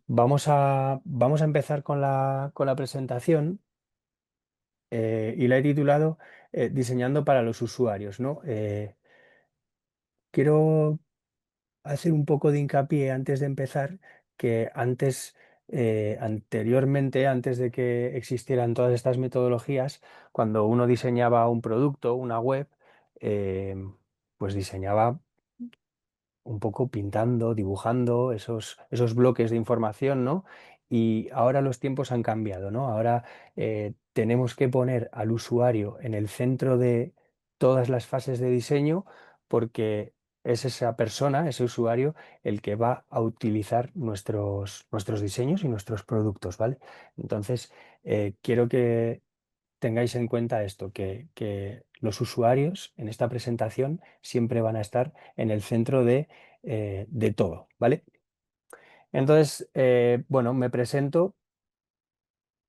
Vamos a empezar con la presentación y la he titulado Diseñando para los usuarios, ¿no? Quiero hacer un poco de hincapié antes de empezar que anteriormente, antes de que existieran todas estas metodologías, cuando uno diseñaba un producto, una web, eh, pues diseñaba un poco pintando, dibujando esos bloques de información, ¿no? Y ahora los tiempos han cambiado, ¿no? Ahora tenemos que poner al usuario en el centro de todas las fases de diseño porque es esa persona, ese usuario, el que va a utilizar nuestros diseños y nuestros productos, ¿vale? Entonces, quiero que tengáis en cuenta esto, que los usuarios en esta presentación siempre van a estar en el centro de todo, ¿vale? Entonces, bueno, me presento,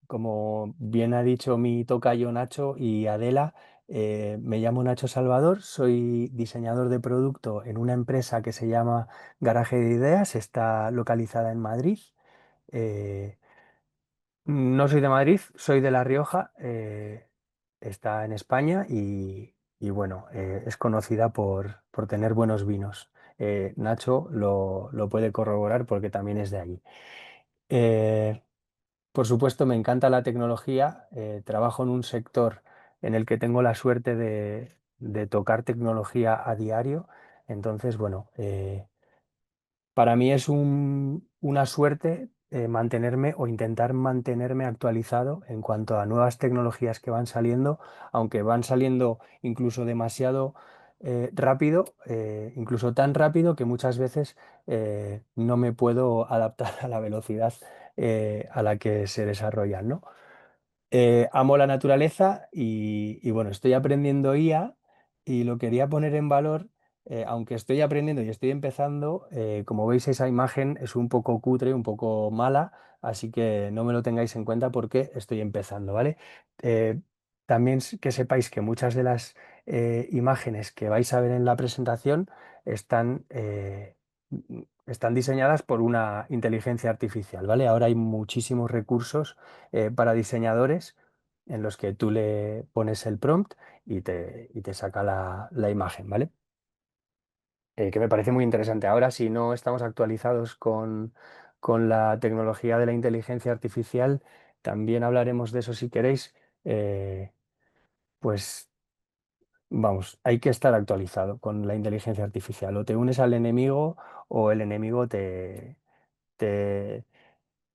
como bien ha dicho mi tocayo Nacho y Adela, me llamo Nacho Salvador, soy diseñador de producto en una empresa que se llama Garaje de Ideas, está localizada en Madrid. Eh, No soy de Madrid, soy de La Rioja, está en España y bueno, es conocida por tener buenos vinos. Nacho lo puede corroborar porque también es de allí. Eh, por supuesto, me encanta la tecnología, trabajo en un sector en el que tengo la suerte de tocar tecnología a diario, entonces, bueno, para mí es una suerte mantenerme o intentar mantenerme actualizado en cuanto a nuevas tecnologías que van saliendo, aunque van saliendo incluso demasiado rápido, incluso tan rápido que muchas veces no me puedo adaptar a la velocidad a la que se desarrollan, ¿no? Amo la naturaleza y bueno, estoy aprendiendo IA y lo quería poner en valor, aunque estoy aprendiendo y estoy empezando, como veis esa imagen es un poco cutre, un poco mala, así que no me lo tengáis en cuenta porque estoy empezando, ¿vale? Eh, También que sepáis que muchas de las imágenes que vais a ver en la presentación están, están diseñadas por una inteligencia artificial, ¿vale? Ahora hay muchísimos recursos para diseñadores en los que tú le pones el prompt y te saca la imagen, ¿vale? Que me parece muy interesante. Ahora, si no estamos actualizados con la tecnología de la inteligencia artificial, también hablaremos de eso si queréis. Pues vamos, hay que estar actualizado con la inteligencia artificial. O te unes al enemigo o el enemigo te, te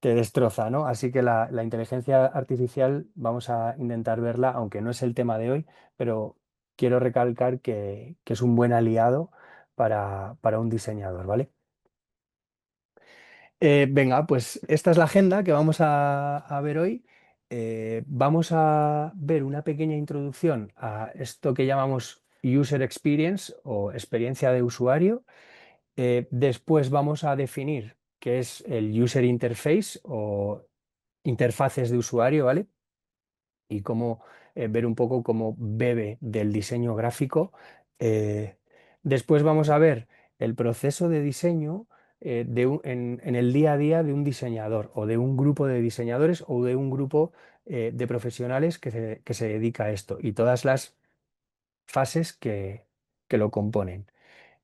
destroza, ¿no? Así que la inteligencia artificial vamos a intentar verla, aunque no es el tema de hoy, pero quiero recalcar que es un buen aliado para un diseñador, ¿vale? Venga, pues esta es la agenda que vamos a ver hoy. Vamos a ver una pequeña introducción a esto que llamamos User Experience o experiencia de usuario. Después vamos a definir qué es el User Interface o interfaces de usuario, ¿vale? Y cómo ver un poco cómo bebe del diseño gráfico. Eh, Después vamos a ver el proceso de diseño en el día a día de un diseñador o de un grupo de diseñadores o de un grupo de profesionales que se dedica a esto y todas las fases que lo componen.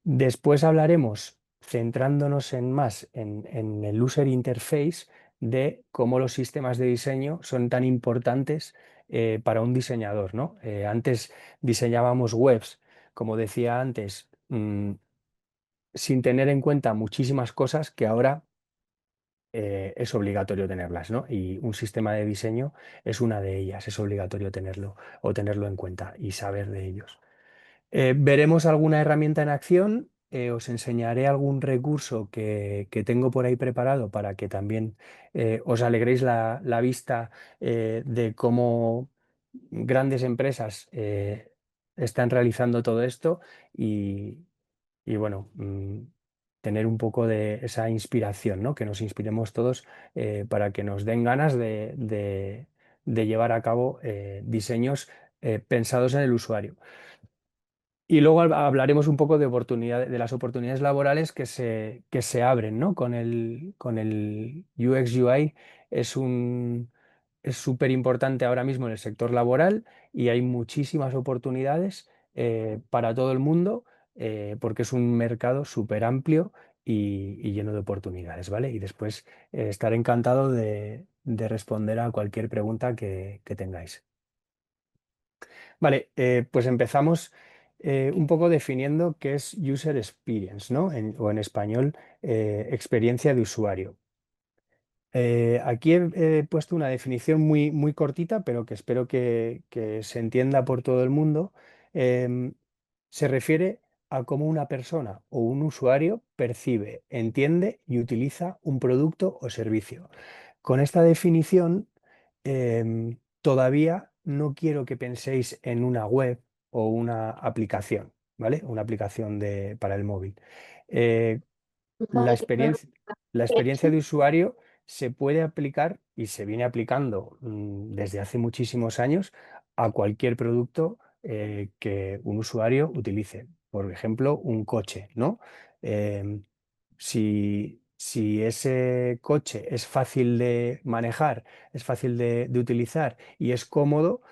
Después hablaremos, centrándonos en el user interface, de cómo los sistemas de diseño son tan importantes para un diseñador, ¿no? Antes diseñábamos webs, como decía antes, sin tener en cuenta muchísimas cosas que ahora es obligatorio tenerlas, ¿no? Y un sistema de diseño es una de ellas, es obligatorio tenerlo o tenerlo en cuenta y saber de ellos. Veremos alguna herramienta en acción, os enseñaré algún recurso que tengo por ahí preparado para que también os alegréis la vista de cómo grandes empresas están realizando todo esto y bueno, tener un poco de esa inspiración, ¿no? Que nos inspiremos todos para que nos den ganas de llevar a cabo diseños pensados en el usuario. Y luego hablaremos un poco de de las oportunidades laborales que se abren, ¿no? Con el UX UI es es súper importante ahora mismo en el sector laboral y hay muchísimas oportunidades para todo el mundo porque es un mercado súper amplio y lleno de oportunidades, ¿vale? Y después estaré encantado de responder a cualquier pregunta que tengáis. Vale, pues empezamos un poco definiendo qué es user experience, ¿no? O en español, experiencia de usuario. Aquí he puesto una definición muy cortita, pero que espero que se entienda por todo el mundo. Em, Se refiere a cómo una persona o un usuario percibe, entiende y utiliza un producto o servicio. Con esta definición, todavía no quiero que penséis en una web o una aplicación, ¿vale? Una aplicación para el móvil. Eh, la experiencia, la experiencia de usuario se puede aplicar y se viene aplicando desde hace muchísimos años a cualquier producto que un usuario utilice. Por ejemplo, un coche, ¿no? Em, si ese coche es fácil de manejar, es fácil de utilizar y es cómodo,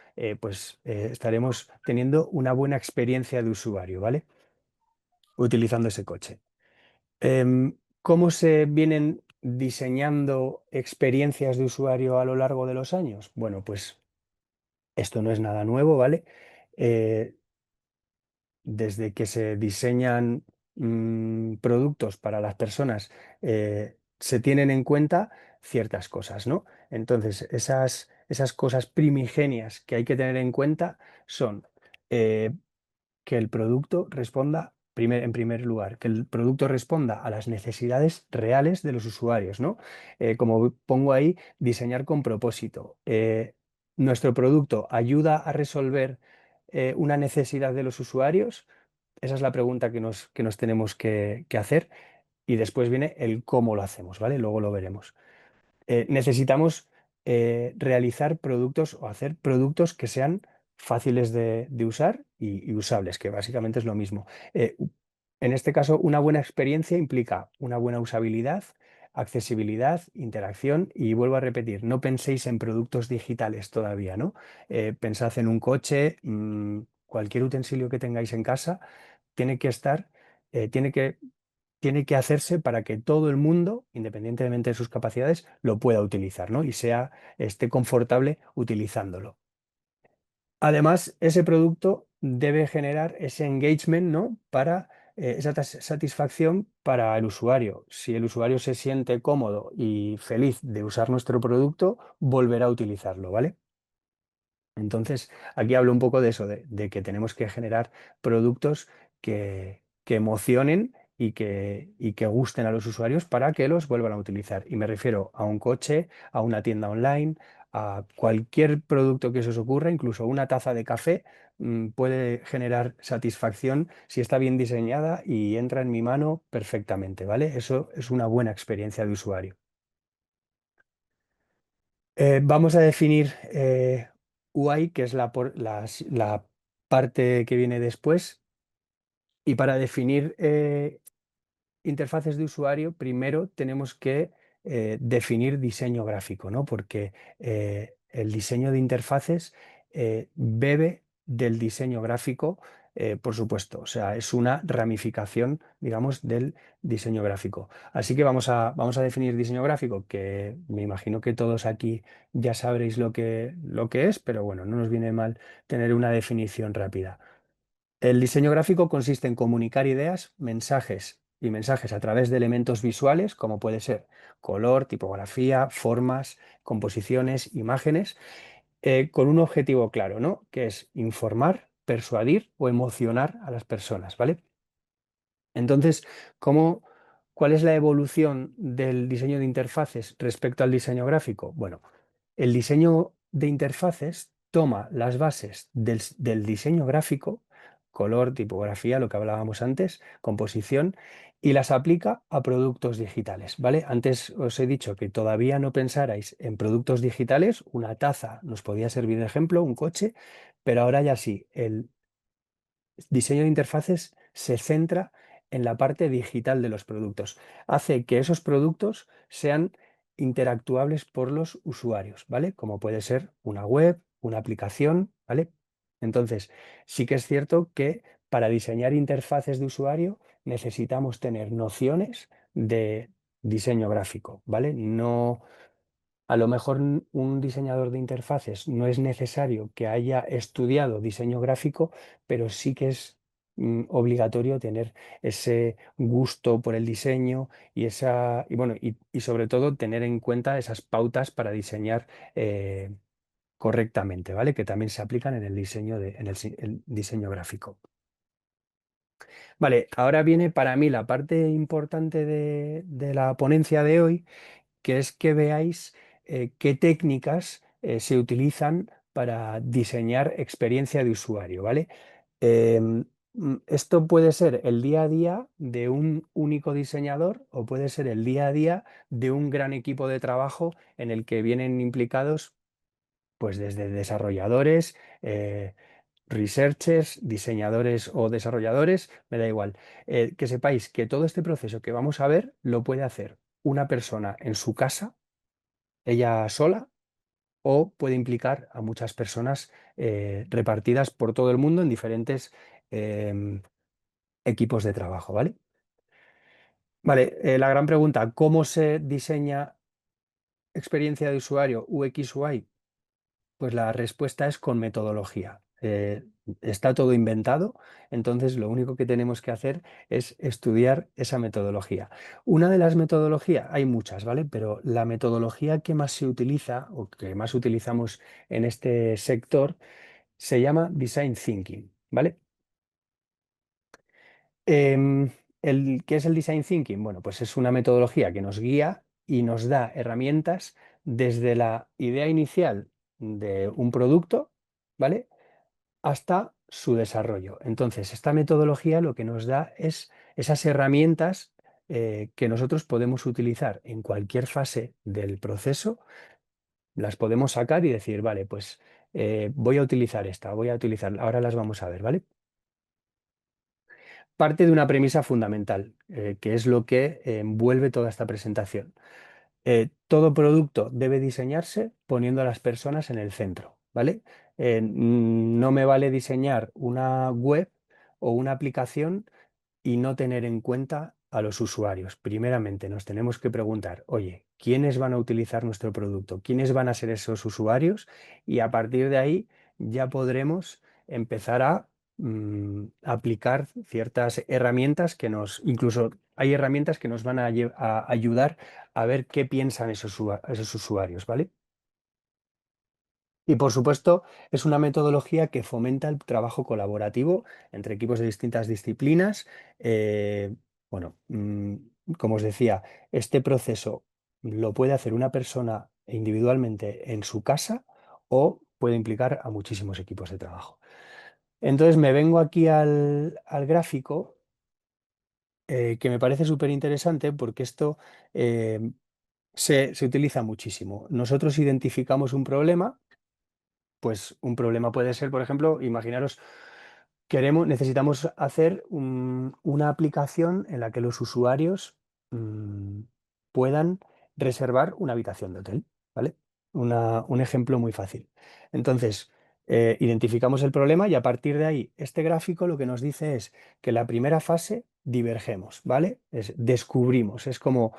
pues estaremos teniendo una buena experiencia de usuario, ¿vale? Utilizando ese coche. ¿Cómo se vienen diseñando experiencias de usuario a lo largo de los años? Bueno, pues esto no es nada nuevo, ¿vale? Eh, Desde que se diseñan productos para las personas, se tienen en cuenta ciertas cosas, ¿no? Entonces, esas cosas primigenias que hay que tener en cuenta son eh, que el producto responda, en primer lugar, que el producto responda a las necesidades reales de los usuarios, ¿no? Como pongo ahí, diseñar con propósito. ¿Nuestro producto ayuda a resolver una necesidad de los usuarios? Esa es la pregunta que nos tenemos que hacer y después viene el cómo lo hacemos, ¿vale? Luego lo veremos. Necesitamos realizar productos o hacer productos que sean fáciles de usar y usables, que básicamente es lo mismo. En este caso, una buena experiencia implica una buena usabilidad, accesibilidad, interacción y vuelvo a repetir, no penséis en productos digitales todavía, ¿no? Pensad en un coche, cualquier utensilio que tengáis en casa, tiene que estar, tiene tiene que hacerse para que todo el mundo, independientemente de sus capacidades, lo pueda utilizar, ¿no? Y esté confortable utilizándolo. Además, ese producto debe generar ese engagement, ¿no? Para esa satisfacción para el usuario. Si el usuario se siente cómodo y feliz de usar nuestro producto, volverá a utilizarlo, ¿vale? Entonces, aquí hablo un poco de eso, de que tenemos que generar productos que emocionen y que gusten a los usuarios para que los vuelvan a utilizar. Y me refiero a un coche, a una tienda online, a cualquier producto que se os ocurra, incluso una taza de café, puede generar satisfacción si está bien diseñada y entra en mi mano perfectamente, ¿vale? Eso es una buena experiencia de usuario. Vamos a definir UI, que es la parte que viene después. Y para definir interfaces de usuario, primero tenemos que definir diseño gráfico, ¿no? Porque el diseño de interfaces bebe del diseño gráfico, por supuesto. O sea, es una ramificación, digamos, del diseño gráfico. Así que vamos a definir diseño gráfico, que me imagino que todos aquí ya sabréis lo que es, pero bueno, no nos viene mal tener una definición rápida. El diseño gráfico consiste en comunicar ideas, mensajes y mensajes a través de elementos visuales, como puede ser color, tipografía, formas, composiciones, imágenes, con un objetivo claro, ¿no? Que es informar, persuadir o emocionar a las personas, ¿vale? Entonces, ¿cuál es la evolución del diseño de interfaces respecto al diseño gráfico? Bueno, el diseño de interfaces toma las bases del diseño gráfico, color, tipografía, lo que hablábamos antes, composición, y las aplica a productos digitales, ¿vale? Antes os he dicho que todavía no pensarais en productos digitales, una taza nos podía servir de ejemplo, un coche, pero ahora ya sí, Diseño de interfaces se centra en la parte digital de los productos. Hace que esos productos sean interactuables por los usuarios, ¿vale? Como puede ser una web, una aplicación, ¿vale? Entonces, sí que es cierto que para diseñar interfaces de usuario necesitamos tener nociones de diseño gráfico, ¿vale? No, a lo mejor un diseñador de interfaces no es necesario que haya estudiado diseño gráfico, pero sí que es obligatorio tener ese gusto por el diseño y bueno, y sobre todo tener en cuenta esas pautas para diseñar correctamente, ¿vale? Que también se aplican en el diseño el diseño gráfico. Vale, ahora viene para mí la parte importante de la ponencia de hoy, que es que veáis qué técnicas se utilizan para diseñar experiencia de usuario, ¿vale? Esto puede ser el día a día de un único diseñador o puede ser el día a día de un gran equipo de trabajo en el que vienen implicados pues desde desarrolladores, researchers, diseñadores o desarrolladores, me da igual. Que sepáis que todo este proceso que vamos a ver lo puede hacer una persona en su casa, ella sola, o puede implicar a muchas personas repartidas por todo el mundo en diferentes em, equipos de trabajo, ¿vale? Vale, la gran pregunta, ¿cómo se diseña experiencia de usuario UX UI? Pues la respuesta es con metodología. Está todo inventado, entonces lo único que tenemos que hacer es estudiar esa metodología. Una de las metodologías, hay muchas, ¿vale? Pero la metodología que más se utiliza o que más utilizamos en este sector se llama Design Thinking, ¿vale? ¿Qué es el Design Thinking? Bueno, pues es una metodología que nos guía y nos da herramientas desde la idea inicial de un producto, ¿vale? Hasta su desarrollo. Entonces, esta metodología lo que nos da es esas herramientas que nosotros podemos utilizar en cualquier fase del proceso, las podemos sacar y decir, vale, pues voy a utilizar esta, voy a utilizar, ahora las vamos a ver, ¿vale? Parte de una premisa fundamental, que es lo que envuelve toda esta presentación. Todo producto debe diseñarse poniendo a las personas en el centro, ¿vale? No me vale diseñar una web o una aplicación y no tener en cuenta a los usuarios. Primeramente, nos tenemos que preguntar, oye, ¿quiénes van a utilizar nuestro producto? ¿Quiénes van a ser esos usuarios? Y a partir de ahí ya podremos empezar a aplicar ciertas herramientas incluso hay herramientas que nos van a ayudar a ver qué piensan esos usuarios, ¿vale? Y por supuesto, es una metodología que fomenta el trabajo colaborativo entre equipos de distintas disciplinas. Eh, bueno, como os decía, este proceso lo puede hacer una persona individualmente en su casa o puede implicar a muchísimos equipos de trabajo. Entonces me vengo aquí al gráfico, que me parece súper interesante porque esto se utiliza muchísimo. Nosotros identificamos un problema. Pues un problema puede ser, por ejemplo, imaginaros, necesitamos hacer una aplicación en la que los usuarios mm, puedan reservar una habitación de hotel, ¿vale? Un ejemplo muy fácil. Entonces, identificamos el problema y a partir de ahí, este gráfico lo que nos dice es que la primera fase divergemos, ¿vale? Descubrimos, es como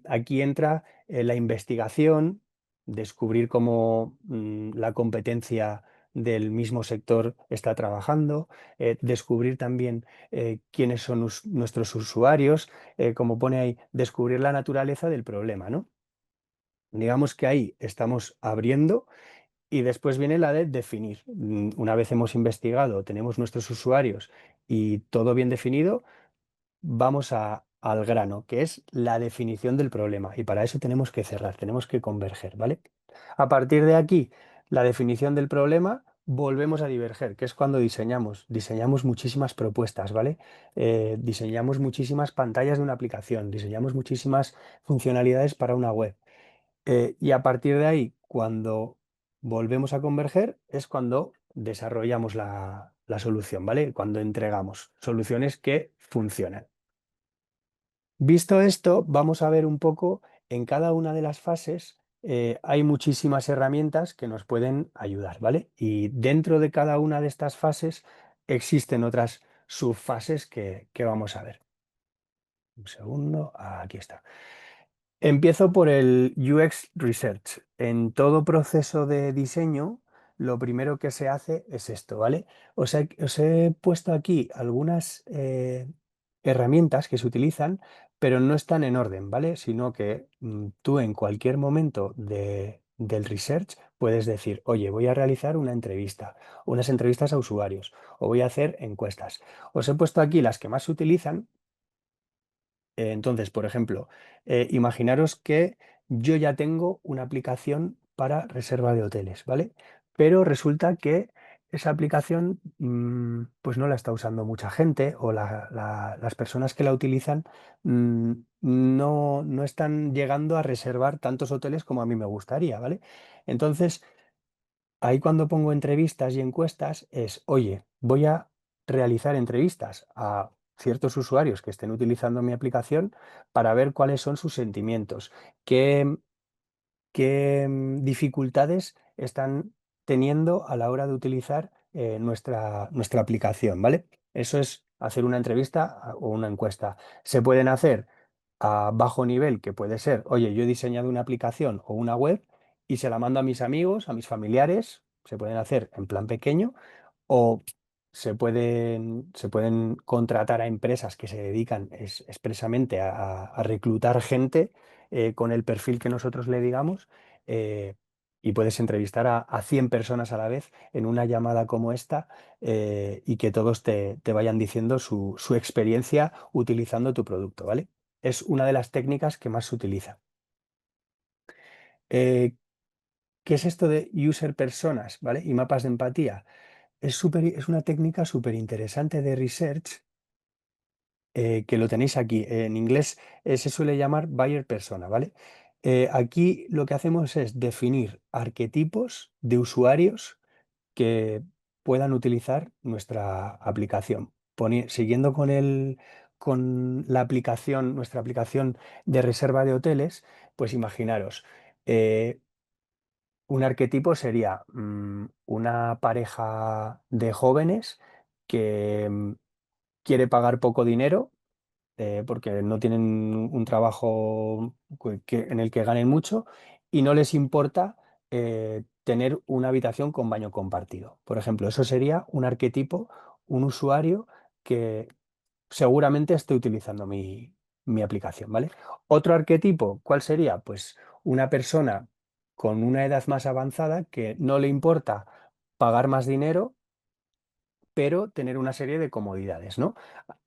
aquí entra la investigación, descubrir cómo la competencia del mismo sector está trabajando, descubrir también quiénes son nuestros usuarios, como pone ahí, descubrir la naturaleza del problema, ¿no? Digamos que ahí estamos abriendo y después viene la de definir. Una vez hemos investigado, tenemos nuestros usuarios y todo bien definido, vamos al grano, que es la definición del problema. Y para eso tenemos que cerrar, tenemos que converger, ¿vale? A partir de aquí, la definición del problema, volvemos a diverger, que es cuando diseñamos. Diseñamos muchísimas propuestas, ¿vale? Diseñamos muchísimas pantallas de una aplicación, diseñamos muchísimas funcionalidades para una web. Y a partir de ahí, cuando volvemos a converger, es cuando desarrollamos la solución, ¿vale? Cuando entregamos soluciones que funcionan. Visto esto, vamos a ver un poco en cada una de las fases. Hay muchísimas herramientas que nos pueden ayudar, ¿vale? Y dentro de cada una de estas fases existen otras subfases que vamos a ver. Un segundo, aquí está. Empiezo por el UX Research. En todo proceso de diseño, lo primero que se hace es esto, ¿vale? Os he puesto aquí algunas herramientas que se utilizan, pero no están en orden, ¿vale? Sino que tú en cualquier momento del research puedes decir, oye, voy a realizar una entrevista, unas entrevistas a usuarios, o voy a hacer encuestas. Os he puesto aquí las que más se utilizan. Entonces, por ejemplo, imaginaros que yo ya tengo una aplicación para reserva de hoteles, ¿vale? Pero resulta que esa aplicación pues no la está usando mucha gente o las personas que la utilizan no están llegando a reservar tantos hoteles como a mí me gustaría, ¿vale? Entonces, ahí cuando pongo entrevistas y encuestas es, oye, voy a realizar entrevistas a ciertos usuarios que estén utilizando mi aplicación para ver cuáles son sus sentimientos, qué, qué dificultades están teniendo a la hora de utilizar nuestra aplicación, ¿vale? Eso es hacer una entrevista o una encuesta. Se pueden hacer a bajo nivel, que puede ser, oye, yo he diseñado una aplicación o una web y se la mando a mis amigos, a mis familiares, se pueden hacer en plan pequeño o se pueden contratar a empresas que se dedican expresamente a reclutar gente con el perfil que nosotros le digamos eh, y puedes entrevistar a 100 personas a la vez en una llamada como esta y que todos te vayan diciendo su experiencia utilizando tu producto, ¿vale? Es una de las técnicas que más se utiliza. Eh, ¿Qué es esto de user personas, ¿vale? Y mapas de empatía? Es una técnica súper interesante de research que lo tenéis aquí. En inglés se suele llamar buyer persona, ¿vale? Aquí lo que hacemos es definir arquetipos de usuarios que puedan utilizar nuestra aplicación. Siguiendo con la aplicación, nuestra aplicación de reserva de hoteles, pues imaginaros, eh, un arquetipo sería una pareja de jóvenes que quiere pagar poco dinero porque no tienen un trabajo en el que ganen mucho y no les importa tener una habitación con baño compartido. Por ejemplo, eso sería un arquetipo, un usuario que seguramente esté utilizando mi aplicación, ¿vale? Otro arquetipo, ¿cuál sería? Pues una persona con una edad más avanzada que no le importa pagar más dinero, pero tener una serie de comodidades, ¿no?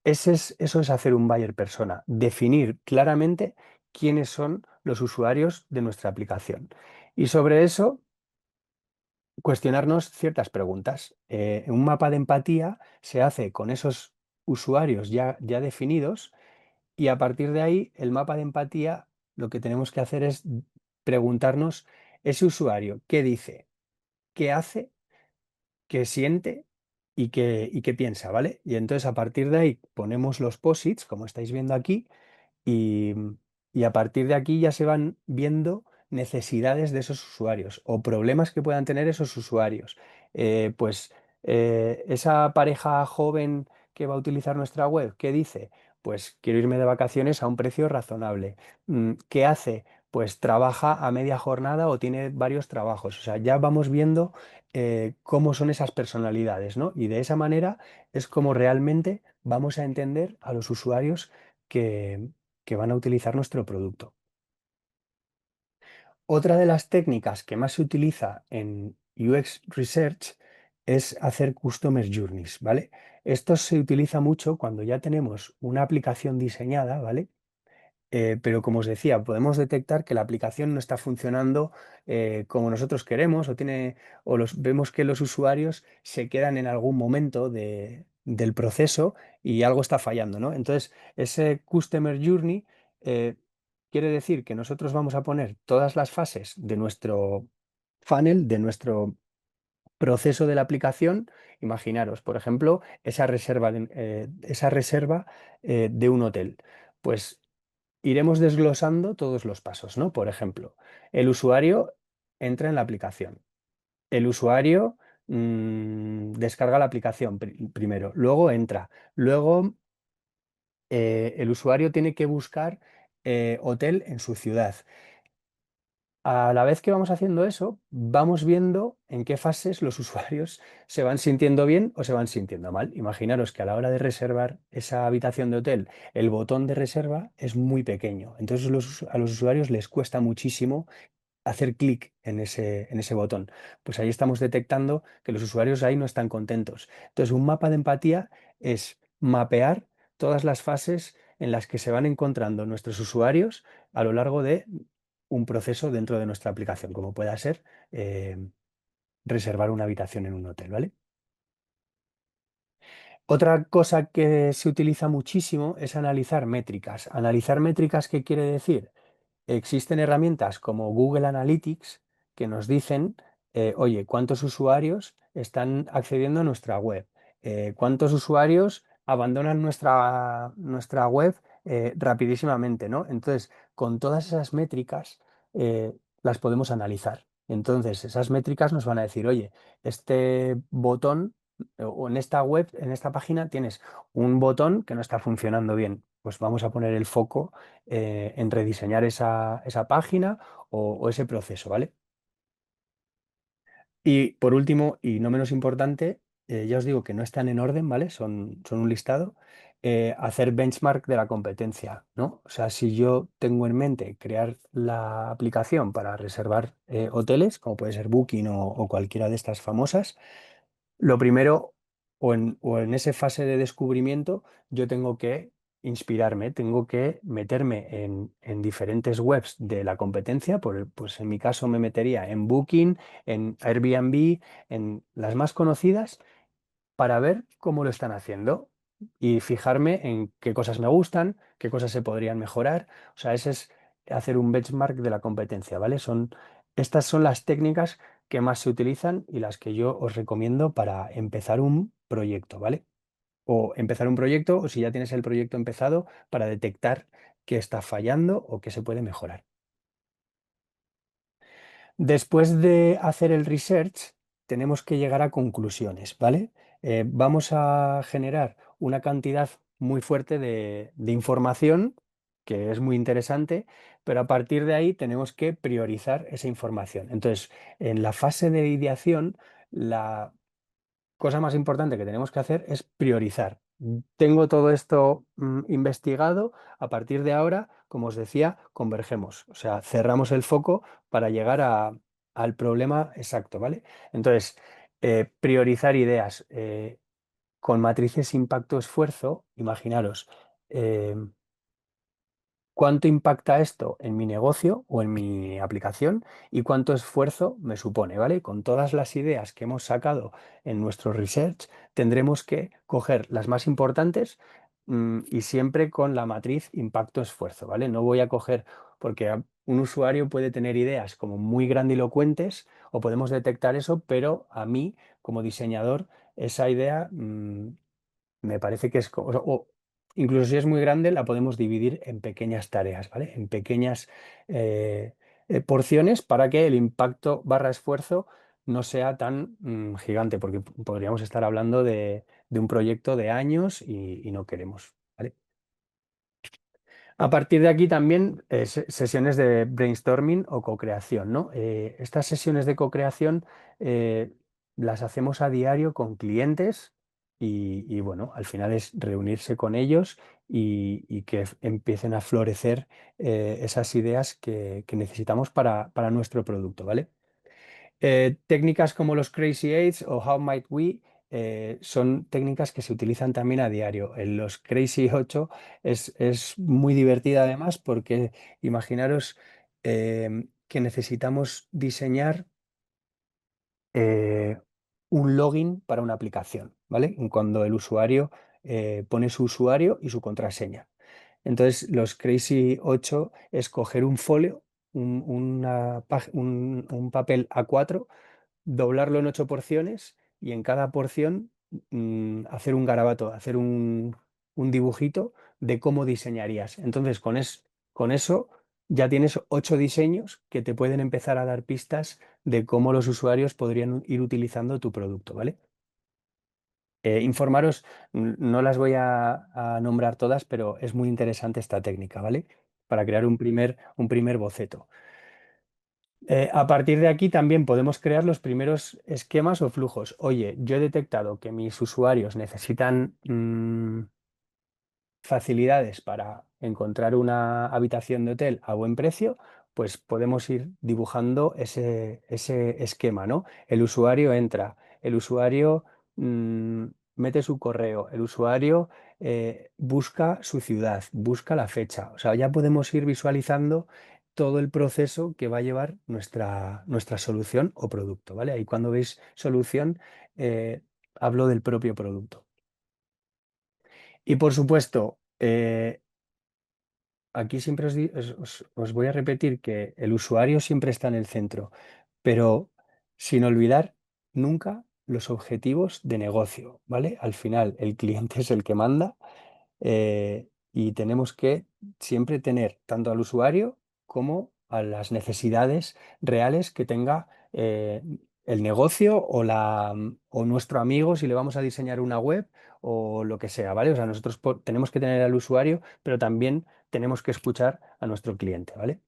Eso es hacer un buyer persona, definir claramente quiénes son los usuarios de nuestra aplicación. Y sobre eso, cuestionarnos ciertas preguntas. Un mapa de empatía se hace con esos usuarios ya definidos y a partir de ahí, el mapa de empatía, lo que tenemos que hacer es preguntarnos, ese usuario, ¿qué dice? ¿Qué hace? ¿Qué siente? Y qué piensa, ¿vale? Y entonces a partir de ahí ponemos los posits, como estáis viendo aquí, y, y a partir de aquí ya se van viendo necesidades de esos usuarios o problemas que puedan tener esos usuarios. Pues esa pareja joven que va a utilizar nuestra web, ¿qué dice? Pues quiero irme de vacaciones a un precio razonable. ¿Qué hace? Pues trabaja a media jornada o tiene varios trabajos. O sea, ya vamos viendo cómo son esas personalidades, ¿no? Y de esa manera es como realmente vamos a entender a los usuarios que, que van a utilizar nuestro producto. Otra de las técnicas que más se utiliza en UX Research es hacer Customer Journeys, ¿vale? Esto se utiliza mucho cuando ya tenemos una aplicación diseñada, ¿vale? Pero como os decía, podemos detectar que la aplicación no está funcionando como nosotros queremos vemos que los usuarios se quedan en algún momento del proceso y algo está fallando, ¿no? Entonces, ese Customer Journey quiere decir que nosotros vamos a poner todas las fases de nuestro funnel, proceso de la aplicación, imaginaros, por ejemplo, esa reserva de un hotel. Pues iremos desglosando todos los pasos, ¿no? Por ejemplo, el usuario entra en la aplicación. El usuario descarga la aplicación primero, luego entra, luego el usuario tiene que buscar hotel en su ciudad. A la vez que vamos haciendo eso, vamos viendo en qué fases los usuarios se van sintiendo bien o se van sintiendo mal. Imaginaros que a la hora de reservar esa habitación de hotel, el botón de reserva es muy pequeño. Entonces a los usuarios les cuesta muchísimo hacer clic en ese botón. Pues ahí estamos detectando que los usuarios ahí no están contentos. Entonces, un mapa de empatía es mapear todas las fases en las que se van encontrando nuestros usuarios a lo largo de un proceso dentro de nuestra aplicación, como pueda ser reservar una habitación en un hotel, ¿vale? Otra cosa que se utiliza muchísimo es analizar métricas. ¿Analizar métricas qué quiere decir? Existen herramientas como Google Analytics que nos dicen, oye, ¿cuántos usuarios están accediendo a nuestra web? ¿Cuántos usuarios abandonan nuestra web rapidísimamente, ¿no? Entonces, con todas esas métricas las podemos analizar. Entonces, esas métricas nos van a decir, oye, este botón o en esta web, en esta página tienes un botón que no está funcionando bien. Pues vamos a poner el foco en rediseñar esa página o ese proceso, ¿vale? Y por último, y no menos importante, ya os digo que no están en orden, ¿vale? Son un listado. Hacer benchmark de la competencia, ¿no? O sea, si yo tengo en mente crear la aplicación para reservar hoteles, como puede ser Booking o cualquiera de estas famosas, lo primero, o en esa fase de descubrimiento, yo tengo que inspirarme, tengo que meterme en diferentes webs de la competencia, pues en mi caso me metería en Booking, en Airbnb, en las más conocidas, para ver cómo lo están haciendo y fijarme en qué cosas me gustan, qué cosas se podrían mejorar. O sea, ese es hacer un benchmark de la competencia, ¿vale? Estas son las técnicas que más se utilizan y las que yo os recomiendo para empezar un proyecto, ¿vale? O empezar un proyecto, o si ya tienes el proyecto empezado, para detectar qué está fallando o qué se puede mejorar. Después de hacer el research, tenemos que llegar a conclusiones, ¿vale? Vamos a generar una cantidad muy fuerte de información, que es muy interesante, pero a partir de ahí tenemos que priorizar esa información. Entonces, en la fase de ideación, la cosa más importante que tenemos que hacer es priorizar. Tengo todo esto investigado. A partir de ahora, como os decía, convergemos. O sea, cerramos el foco para llegar al problema exacto, ¿vale? Entonces, priorizar ideas con matrices impacto-esfuerzo, imaginaros. eh, ¿Cuánto impacta esto en mi negocio o en mi aplicación y cuánto esfuerzo me supone, ¿vale? Con todas las ideas que hemos sacado en nuestro research, tendremos que coger las más importantes y siempre con la matriz impacto-esfuerzo, ¿vale? No voy a coger, porque un usuario puede tener ideas como muy grandilocuentes o podemos detectar eso, pero a mí, como diseñador, esa idea me parece que es, o incluso si es muy grande, la podemos dividir en pequeñas tareas, ¿vale? En pequeñas eh, porciones para que el impacto barra esfuerzo no sea tan gigante, porque podríamos estar hablando de un proyecto de años y no queremos, ¿vale? A partir de aquí también sesiones de brainstorming o co-creación, ¿no? Estas sesiones de co-creación eh, las hacemos a diario con clientes y, bueno, al final es reunirse con ellos y que empiecen a florecer esas ideas que necesitamos para nuestro producto, ¿vale? Técnicas como los Crazy Eights o How Might We son técnicas que se utilizan también a diario. En los Crazy 8 es muy divertida además porque imaginaros que necesitamos diseñar eh, un login para una aplicación, ¿vale? Cuando el usuario pone su usuario y su contraseña. Entonces, los Crazy 8 es coger un folio, un papel A4 doblarlo en 8 porciones y en cada porción hacer un garabato, hacer un dibujito de cómo diseñarías. Entonces, con eso ya tienes 8 diseños que te pueden empezar a dar pistas de cómo los usuarios podrían ir utilizando tu producto, ¿vale? Informaros, no las voy a nombrar todas, pero es muy interesante esta técnica, ¿vale? Para crear un primer boceto. A partir de aquí también podemos crear los primeros esquemas o flujos. Oye, yo he detectado que mis usuarios necesitan facilidades para encontrar una habitación de hotel a buen precio, pues podemos ir dibujando ese esquema, ¿no? El usuario entra, el usuario mm, mete su correo, el usuario busca su ciudad, busca la fecha. O sea, ya podemos ir visualizando todo el proceso que va a llevar nuestra solución o producto, ¿vale? Ahí cuando veis solución, hablo del propio producto. Y por supuesto, aquí siempre os voy a repetir que el usuario siempre está en el centro, pero sin olvidar nunca los objetivos de negocio, ¿vale? Al final, el cliente es el que manda y tenemos que siempre tener tanto al usuario como a las necesidades reales que tenga el negocio o nuestro amigo si le vamos a diseñar una web o lo que sea, ¿vale? O sea, nosotros tenemos que tener al usuario, pero también tenemos que escuchar a nuestro cliente, ¿vale?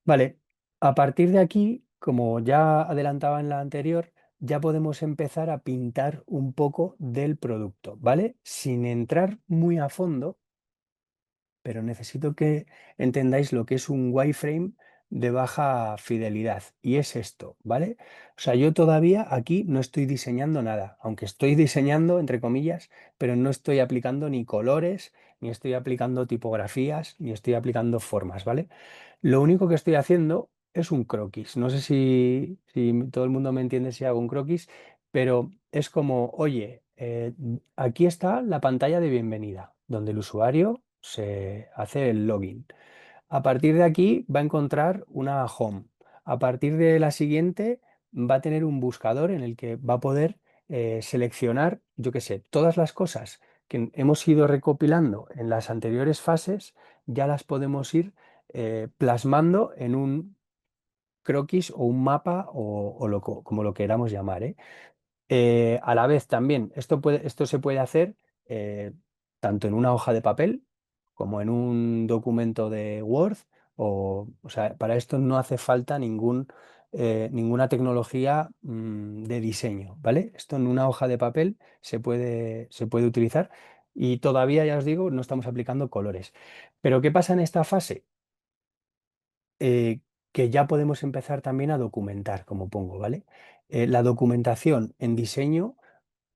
Vale, a partir de aquí, como ya adelantaba en la anterior, ya podemos empezar a pintar un poco del producto, ¿vale? Sin entrar muy a fondo, pero necesito que entendáis lo que es un wireframe de baja fidelidad. Y es esto, ¿vale? O sea, yo todavía aquí no estoy diseñando nada, aunque estoy diseñando, entre comillas, pero no estoy aplicando ni colores, ni estoy aplicando tipografías, ni estoy aplicando formas, ¿vale? Lo único que estoy haciendo es un croquis. No sé si todo el mundo me entiende si hago un croquis, pero es como, oye, aquí está la pantalla de bienvenida, donde el usuario se hace el login. A partir de aquí va a encontrar una home. A partir de la siguiente va a tener un buscador en el que va a poder seleccionar, yo qué sé, todas las cosas que hemos ido recopilando en las anteriores fases, ya las podemos ir plasmando en un croquis o un mapa como lo queramos llamar, ¿eh? A la vez también, esto se puede hacer eh, tanto en una hoja de papel como en un documento de Word, o sea, para esto no hace falta ninguna tecnología de diseño, ¿vale? Esto en una hoja de papel se puede utilizar y todavía, ya os digo, no estamos aplicando colores. Pero ¿qué pasa en esta fase? Que ya podemos empezar también a documentar, como pongo, ¿vale? La documentación en diseño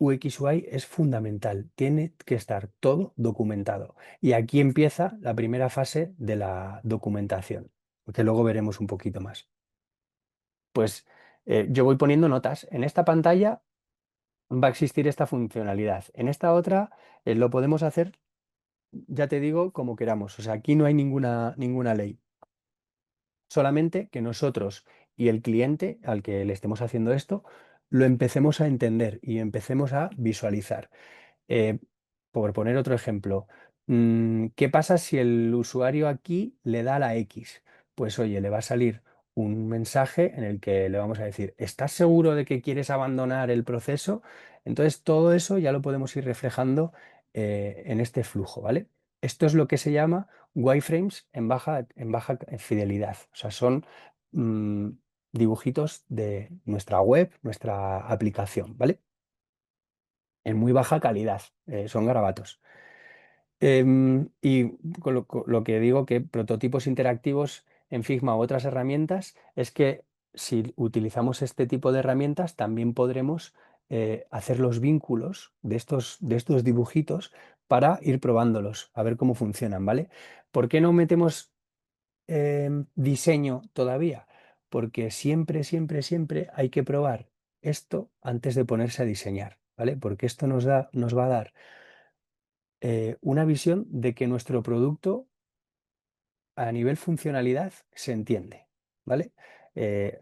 UX UI es fundamental, tiene que estar todo documentado. Y aquí empieza la primera fase de la documentación, que luego veremos un poquito más. Pues yo voy poniendo notas. En esta pantalla va a existir esta funcionalidad. En esta otra lo podemos hacer, ya te digo, como queramos. O sea, aquí no hay ninguna ley. Solamente que nosotros y el cliente al que le estemos haciendo esto lo empecemos a entender y empecemos a visualizar. Eh, por poner otro ejemplo, ¿qué pasa si el usuario aquí le da la X? Pues oye, le va a salir un mensaje en el que le vamos a decir, ¿estás seguro de que quieres abandonar el proceso? Entonces, todo eso ya lo podemos ir reflejando en este flujo, ¿vale? Esto es lo que se llama wireframes en baja fidelidad. O sea, son mm, dibujitos de nuestra web, nuestra aplicación, ¿vale? En muy baja calidad, son garabatos. Y con lo que digo que prototipos interactivos en Figma u otras herramientas es que si utilizamos este tipo de herramientas también podremos hacer los vínculos de estos dibujitos para ir probándolos, a ver cómo funcionan, ¿vale? ¿Por qué no metemos diseño todavía? Porque siempre, siempre, siempre hay que probar esto antes de ponerse a diseñar, ¿vale? Porque esto nos va a dar una visión de que nuestro producto a nivel funcionalidad se entiende, ¿vale?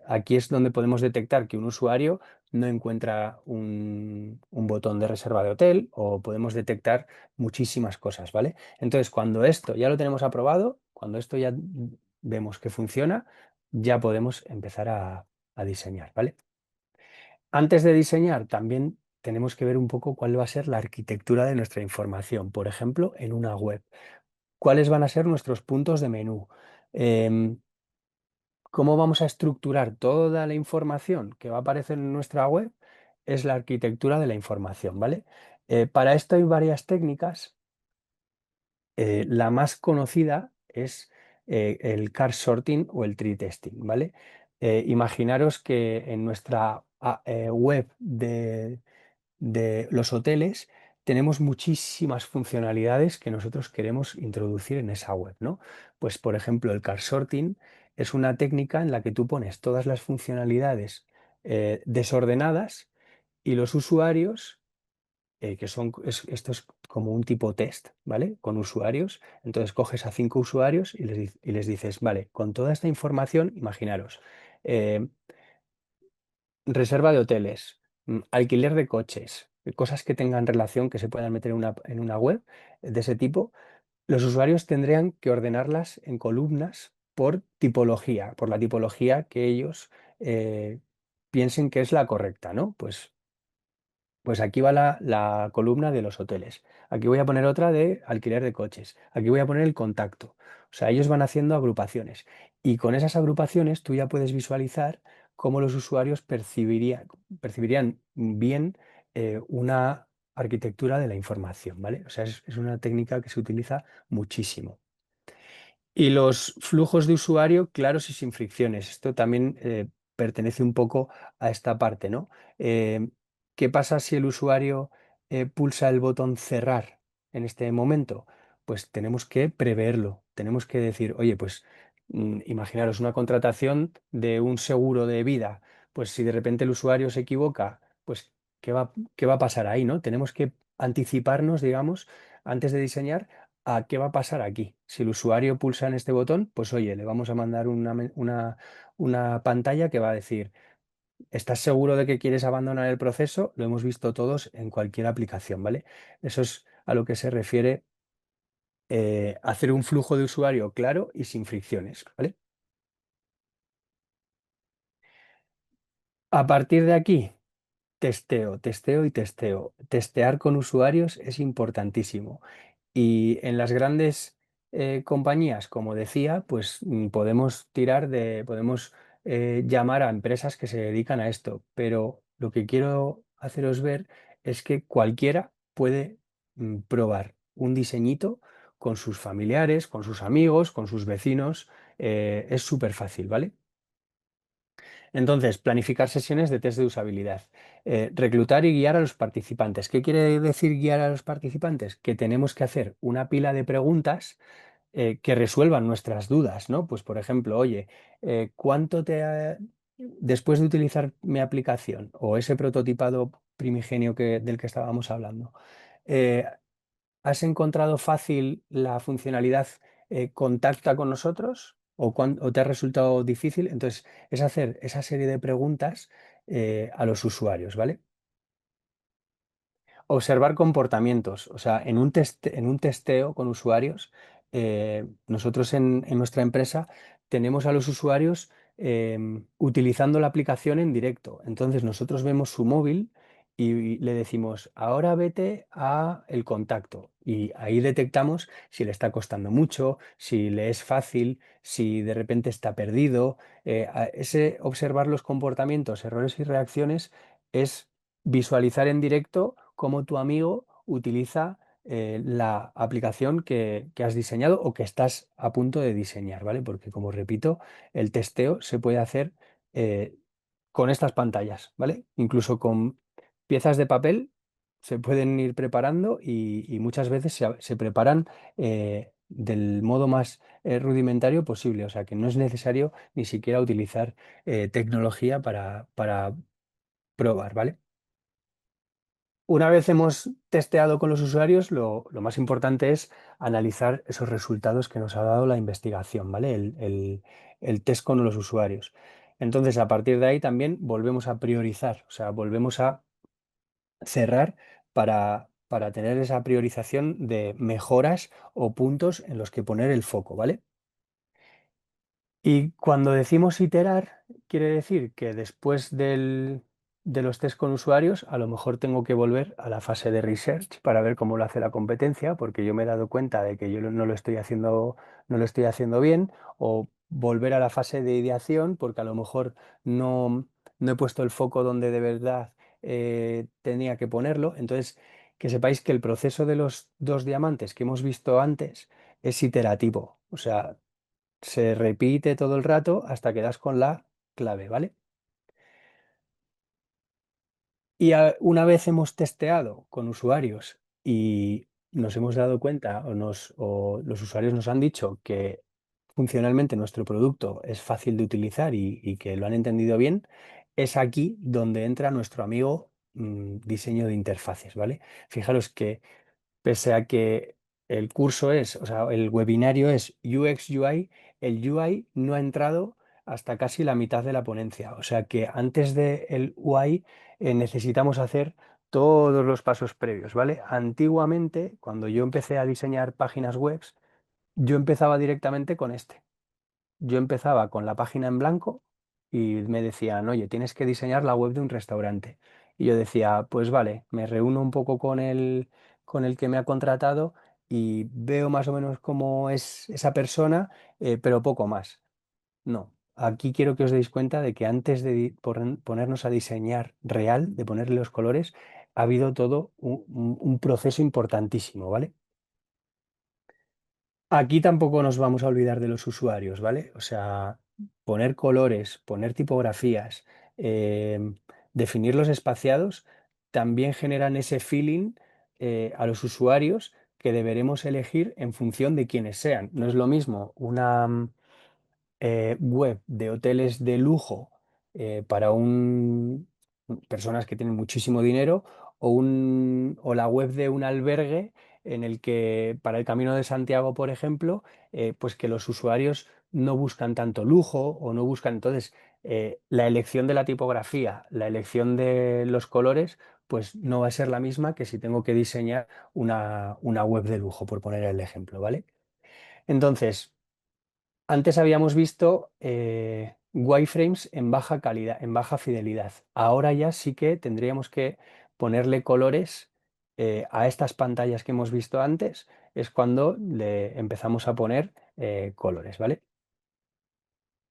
Aquí es donde podemos detectar que un usuario no encuentra un botón de reserva de hotel o podemos detectar muchísimas cosas, ¿vale? Entonces, cuando esto ya lo tenemos aprobado, cuando esto ya vemos que funciona, ya podemos empezar a diseñar, ¿vale? Antes de diseñar, también tenemos que ver un poco cuál va a ser la arquitectura de nuestra información. Por ejemplo, en una web, cuáles van a ser nuestros puntos de menú. Em, Cómo vamos a estructurar toda la información que va a aparecer en nuestra web es la arquitectura de la información, ¿vale? Para esto hay varias técnicas. La más conocida es el card sorting o el tree testing, ¿vale? Imaginaros que en nuestra web de los hoteles tenemos muchísimas funcionalidades que nosotros queremos introducir en esa web, ¿no? Pues, por ejemplo, el card sorting es una técnica en la que tú pones todas las funcionalidades desordenadas y los usuarios que son, esto es como un tipo test, ¿vale? Con usuarios. Entonces coges a 5 usuarios y y les dices, vale, con toda esta información, imaginaros, eh, reserva de hoteles, alquiler de coches, cosas que tengan relación, que se puedan meter en una web de ese tipo, los usuarios tendrían que ordenarlas en columnas por tipología, por la tipología que ellos piensen que es la correcta, ¿no? Pues aquí va la columna de los hoteles. Aquí voy a poner otra de alquiler de coches. Aquí voy a poner el contacto. O sea, ellos van haciendo agrupaciones. Y con esas agrupaciones tú ya puedes visualizar cómo los usuarios percibirían bien una arquitectura de la información, ¿vale? O sea, es una técnica que se utiliza muchísimo. Y los flujos de usuario claros y sin fricciones. Esto también pertenece un poco a esta parte, ¿no? Eh, ¿Qué pasa si el usuario pulsa el botón cerrar en este momento? Pues tenemos que preverlo. Tenemos que decir, oye, pues imaginaros una contratación de un seguro de vida. Pues si de repente el usuario se equivoca, pues qué va a pasar ahí, ¿no? Tenemos que anticiparnos, digamos, antes de diseñar a qué va a pasar aquí. Si el usuario pulsa en este botón, pues oye, le vamos a mandar una pantalla que va a decir, ¿estás seguro de que quieres abandonar el proceso? Lo hemos visto todos en cualquier aplicación, ¿vale? Eso es a lo que se refiere hacer un flujo de usuario claro y sin fricciones, ¿vale? A partir de aquí, testeo, testeo y testeo. Testear con usuarios es importantísimo. Y en las grandes compañías, como decía, pues podemos llamar a empresas que se dedican a esto. Pero lo que quiero haceros ver es que cualquiera puede probar un diseñito con sus familiares, con sus amigos, con sus vecinos. Es súper fácil, ¿vale? Entonces, planificar sesiones de test de usabilidad. Reclutar y guiar a los participantes. ¿Qué quiere decir guiar a los participantes? Que tenemos que hacer una pila de preguntas que resuelvan nuestras dudas, ¿no? Pues, por ejemplo, oye, ¿cuánto después de utilizar mi aplicación o ese prototipado primigenio del que estábamos hablando, eh, ¿has encontrado fácil la funcionalidad contacta con nosotros o te ha resultado difícil? Entonces, es hacer esa serie de preguntas a los usuarios, ¿vale? Observar comportamientos, o sea, en un testeo con usuarios, nosotros en nuestra empresa tenemos a los usuarios utilizando la aplicación en directo. Entonces nosotros vemos su móvil y le decimos, ahora vete a el contacto. Y ahí detectamos si le está costando mucho, si le es fácil, si de repente está perdido. Ese observar los comportamientos, errores y reacciones es visualizar en directo cómo tu amigo utiliza la aplicación que has diseñado o que estás a punto de diseñar, ¿vale? Porque, como repito, el testeo se puede hacer eh, con estas pantallas, ¿vale? Incluso con piezas de papel se pueden ir preparando y muchas veces se preparan del modo más rudimentario posible, o sea que no es necesario ni siquiera utilizar tecnología para probar, ¿vale? Una vez hemos testeado con los usuarios, lo más importante es analizar esos resultados que nos ha dado la investigación, ¿vale? El test con los usuarios. Entonces, a partir de ahí también volvemos a priorizar, o sea, volvemos a cerrar para tener esa priorización de mejoras o puntos en los que poner el foco, ¿vale? Y cuando decimos iterar, quiere decir que después de los test con usuarios, a lo mejor tengo que volver a la fase de research para ver cómo lo hace la competencia, porque yo me he dado cuenta de que yo no lo estoy haciendo, no lo estoy haciendo bien, o volver a la fase de ideación, porque a lo mejor no, no he puesto el foco donde de verdad tenía que ponerlo. Entonces, que sepáis que el proceso de los dos diamantes que hemos visto antes es iterativo. O sea, se repite todo el rato hasta que das con la clave, ¿vale? Y una vez hemos testeado con usuarios y nos hemos dado cuenta o los usuarios nos han dicho que funcionalmente nuestro producto es fácil de utilizar y que lo han entendido bien, es aquí donde entra nuestro amigo diseño de interfaces, ¿vale? Fijaros que pese a que el curso es, o sea, el webinario es UX UI, el UI no ha entrado hasta casi la mitad de la ponencia. O sea que antes del UI necesitamos hacer todos los pasos previos, ¿vale? Antiguamente, cuando yo empecé a diseñar páginas web, yo empezaba directamente con este. Yo empezaba con la página en blanco y me decían, oye, tienes que diseñar la web de un restaurante. Y yo decía, pues vale, me reúno un poco con el que me ha contratado y veo más o menos cómo es esa persona, pero poco más. No, aquí quiero que os deis cuenta de que antes de ponernos a diseñar real, de ponerle los colores, ha habido todo un proceso importantísimo, ¿vale? Aquí tampoco nos vamos a olvidar de los usuarios, ¿vale? O sea, poner colores, poner tipografías, definir los espaciados, también generan ese feeling a los usuarios que deberemos elegir en función de quiénes sean. No es lo mismo una web de hoteles de lujo para personas que tienen muchísimo dinero o la web de un albergue en el que para el Camino de Santiago, por ejemplo, pues que los usuarios no buscan tanto lujo o no buscan entonces la elección de la tipografía, la elección de los colores, pues no va a ser la misma que si tengo que diseñar una web de lujo, por poner el ejemplo, ¿vale? Entonces, antes habíamos visto wireframes en baja calidad, en baja fidelidad. Ahora ya sí que tendríamos que ponerle colores a estas pantallas que hemos visto antes. Es cuando le empezamos a poner colores, ¿vale?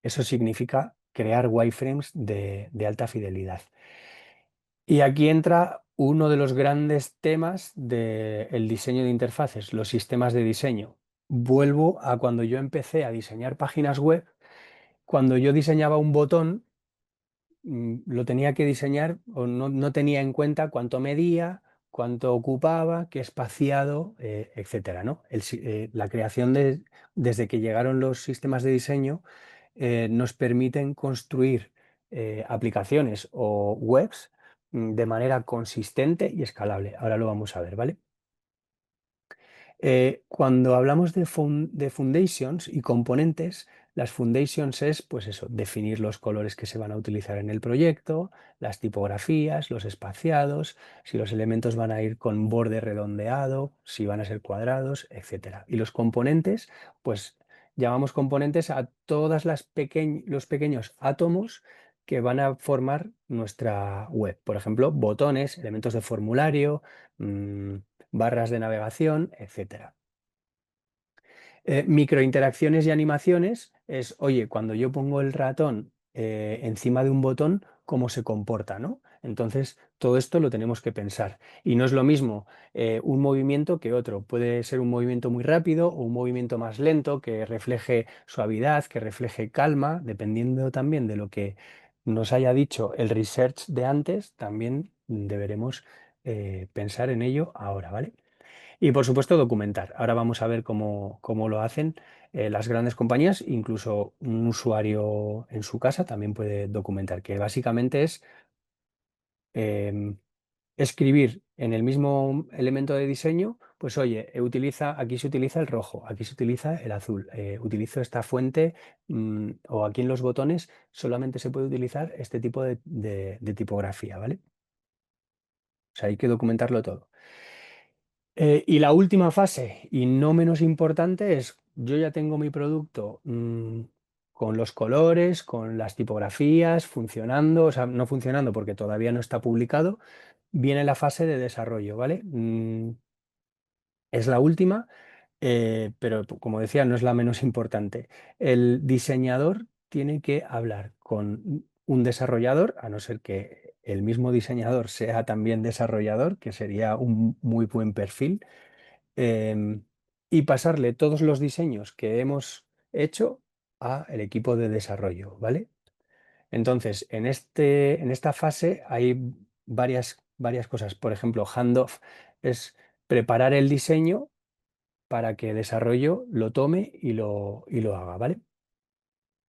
Eso significa crear wireframes de alta fidelidad. Y aquí entra uno de los grandes temas del diseño de interfaces, los sistemas de diseño. Vuelvo a cuando yo empecé a diseñar páginas web. Cuando yo diseñaba un botón, lo tenía que diseñar o no tenía en cuenta cuánto medía, cuánto ocupaba, qué espaciado, etcétera, ¿no? La creación desde que llegaron los sistemas de diseño, nos permiten construir aplicaciones o webs de manera consistente y escalable. Ahora lo vamos a ver, ¿vale? Cuando hablamos de foundations y componentes, las foundations es, pues eso, definir los colores que se van a utilizar en el proyecto, las tipografías, los espaciados, si los elementos van a ir con borde redondeado, si van a ser cuadrados, etcétera. Y los componentes, pues llamamos componentes a todas los pequeños átomos que van a formar nuestra web. Por ejemplo, botones, elementos de formulario, mm, barras de navegación, etcétera. Microinteracciones y animaciones es, oye, cuando yo pongo el ratón encima de un botón, ¿cómo se comporta, ¿no? Entonces, todo esto lo tenemos que pensar. Y no es lo mismo un movimiento que otro. Puede ser un movimiento muy rápido o un movimiento más lento que refleje suavidad, que refleje calma, dependiendo también de lo que nos haya dicho el research de antes, también deberemos pensar en ello ahora, ¿vale? Y por supuesto documentar. Ahora vamos a ver cómo lo hacen las grandes compañías. Incluso un usuario en su casa también puede documentar, que básicamente es em, escribir en el mismo elemento de diseño pues oye, aquí se utiliza el rojo, aquí se utiliza el azul, utilizo esta fuente o aquí en los botones solamente se puede utilizar este tipo de tipografía, ¿vale? O sea, hay que documentarlo todo. Y la última fase, y no menos importante, es yo ya tengo mi producto con los colores, con las tipografías, funcionando, o sea, no funcionando porque todavía no está publicado, viene la fase de desarrollo, ¿vale? Es la última, pero como decía, no es la menos importante. El diseñador tiene que hablar con un desarrollador, a no ser que el mismo diseñador sea también desarrollador, que sería un muy buen perfil, em, y pasarle todos los diseños que hemos hecho al equipo de desarrollo, ¿vale? Entonces, en esta fase hay varias cosas. Por ejemplo, handoff es preparar el diseño para que desarrollo lo tome y lo haga, ¿vale?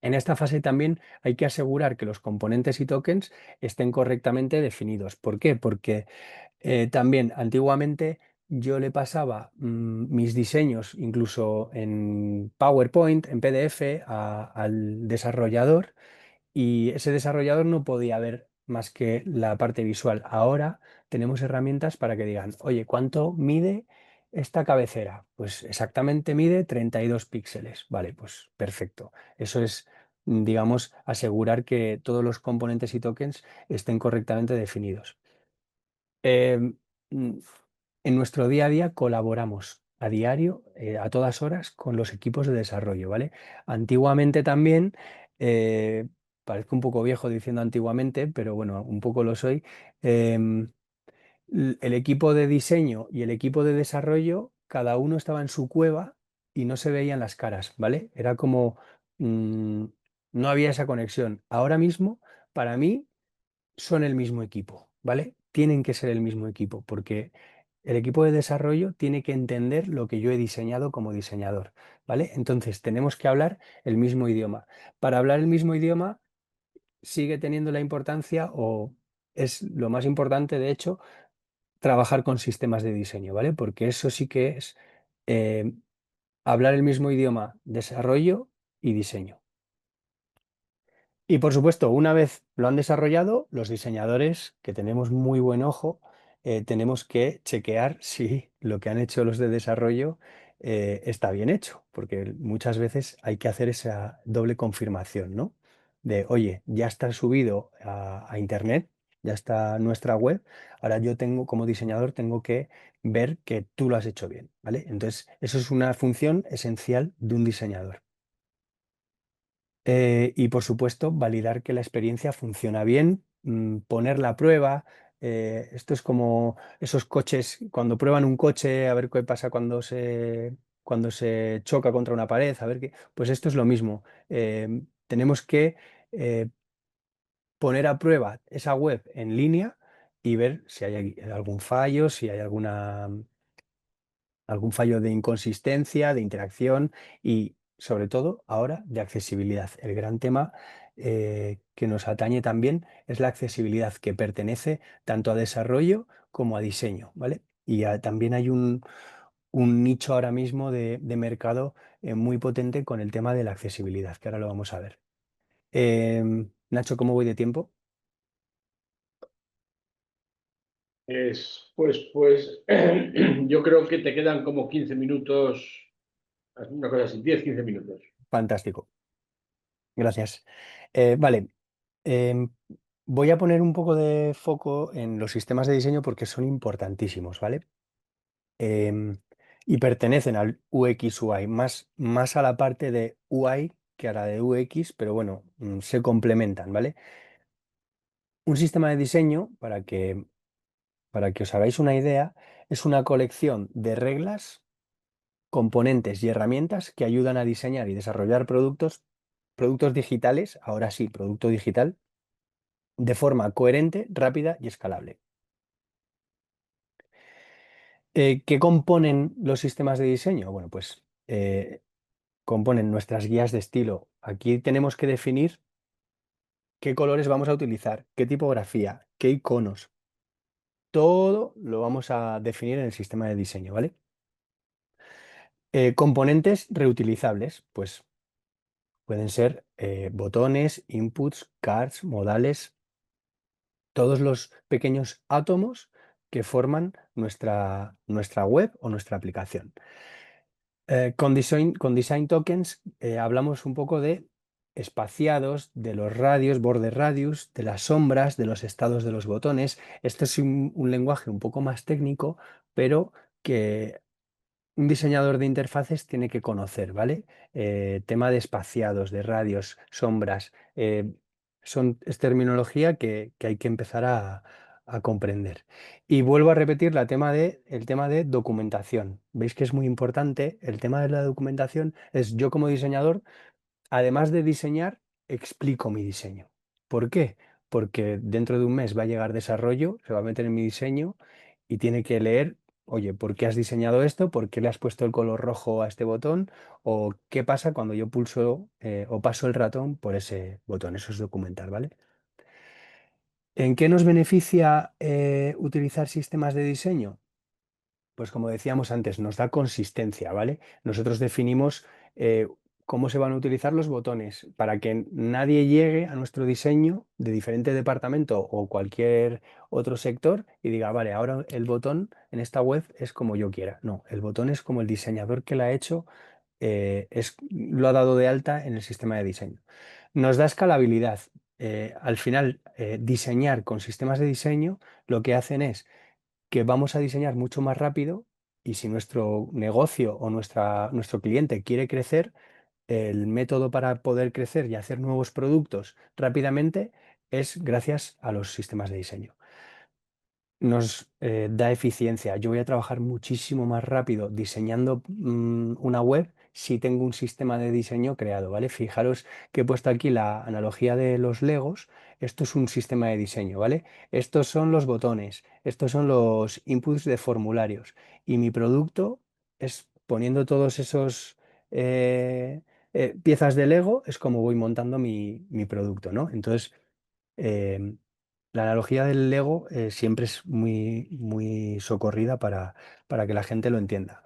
En esta fase también hay que asegurar que los componentes y tokens estén correctamente definidos. ¿Por qué? Porque también antiguamente yo le pasaba mis diseños, incluso en PowerPoint, en PDF, al desarrollador y ese desarrollador no podía ver más que la parte visual. Ahora tenemos herramientas para que digan, oye, ¿cuánto mide esta cabecera? Pues exactamente mide 32 píxeles. Vale, pues perfecto. Eso es, digamos, asegurar que todos los componentes y tokens estén correctamente definidos. Eh, mm, en nuestro día a día colaboramos a diario, a todas horas, con los equipos de desarrollo, ¿vale? Antiguamente también, parezco un poco viejo diciendo antiguamente, pero bueno, un poco lo soy. em, el equipo de diseño y el equipo de desarrollo, cada uno estaba en su cueva y no se veían las caras, ¿vale? Era como, mm, no había esa conexión. Ahora mismo, para mí, son el mismo equipo, ¿vale? Tienen que ser el mismo equipo porque el equipo de desarrollo tiene que entender lo que yo he diseñado como diseñador, ¿vale? Entonces tenemos que hablar el mismo idioma. Para hablar el mismo idioma sigue teniendo la importancia o es lo más importante, de hecho, trabajar con sistemas de diseño, ¿vale? Porque eso sí que es eh, hablar el mismo idioma, desarrollo y diseño. Y por supuesto, una vez lo han desarrollado, los diseñadores, que tenemos muy buen ojo, tenemos que chequear si lo que han hecho los de desarrollo está bien hecho, porque muchas veces hay que hacer esa doble confirmación, ¿no? De, oye, ya está subido a Internet, ya está nuestra web, ahora yo tengo, como diseñador, tengo que ver que tú lo has hecho bien, ¿vale? Entonces, eso es una función esencial de un diseñador. Y por supuesto, validar que la experiencia funciona bien, poner la prueba. Esto es como esos coches, cuando prueban un coche, a ver qué pasa cuando se choca contra una pared, a ver qué. Pues esto es lo mismo. Tenemos que eh, poner a prueba esa web en línea y ver si hay algún fallo, si hay algún fallo de inconsistencia, de interacción y sobre todo ahora de accesibilidad. El gran tema que nos atañe también es la accesibilidad que pertenece tanto a desarrollo como a diseño, ¿vale? Y también hay un nicho ahora mismo de mercado muy potente con el tema de la accesibilidad, que ahora lo vamos a ver. Nacho, ¿cómo voy de tiempo? Pues, yo creo que te quedan como 15 minutos, una cosa así, 10, 15 minutos. Fantástico, gracias. Vale, em, voy a poner un poco de foco en los sistemas de diseño porque son importantísimos, ¿vale? Em, y pertenecen al UX UI, más a la parte de UI que a la de UX, pero bueno, se complementan, ¿vale? Un sistema de diseño, para que os hagáis una idea, es una colección de reglas, componentes y herramientas que ayudan a diseñar y desarrollar productos digitales, ahora sí, producto digital, de forma coherente, rápida y escalable. ¿Qué componen los sistemas de diseño? Bueno, pues componen nuestras guías de estilo. Aquí tenemos que definir qué colores vamos a utilizar, qué tipografía, qué iconos. Todo lo vamos a definir en el sistema de diseño, ¿vale? Componentes reutilizables, pues pueden ser botones, inputs, cards, modales, todos los pequeños átomos que forman nuestra web o nuestra aplicación. Con design tokens hablamos un poco de espaciados, de los radios, border radius, de las sombras, de los estados de los botones. Esto es un lenguaje un poco más técnico, pero que un diseñador de interfaces tiene que conocer, ¿vale? Tema de espaciados, de radios, sombras, es terminología que hay que empezar a comprender. Y vuelvo a repetir el tema de documentación. Veis que es muy importante. El tema de la documentación es yo como diseñador. Además de diseñar, explico mi diseño. ¿Por qué? Porque dentro de un mes va a llegar desarrollo, se va a meter en mi diseño y tiene que leer, oye, ¿por qué has diseñado esto? ¿Por qué le has puesto el color rojo a este botón? ¿O qué pasa cuando yo pulso o paso el ratón por ese botón? Eso es documentar, ¿vale? ¿En qué nos beneficia utilizar sistemas de diseño? Pues como decíamos antes, nos da consistencia, ¿vale? Nosotros definimos cómo se van a utilizar los botones para que nadie llegue a nuestro diseño de diferente departamento o cualquier otro sector y diga, vale, ahora el botón en esta web es como yo quiera. No, el botón es como el diseñador que lo ha hecho, lo ha dado de alta en el sistema de diseño. Nos da escalabilidad. Al final, diseñar con sistemas de diseño lo que hacen es que vamos a diseñar mucho más rápido y si nuestro negocio o nuestro cliente quiere crecer, el método para poder crecer y hacer nuevos productos rápidamente es gracias a los sistemas de diseño. Nos da eficiencia. Yo voy a trabajar muchísimo más rápido diseñando una web si tengo un sistema de diseño creado, ¿vale? Fijaros que he puesto aquí la analogía de los Legos. Esto es un sistema de diseño, ¿vale? Estos son los botones, estos son los inputs de formularios y mi producto es poniendo todos esos piezas de Lego, es como voy montando mi producto, ¿no? Entonces, eh, la analogía del Lego siempre es muy, muy socorrida para que la gente lo entienda.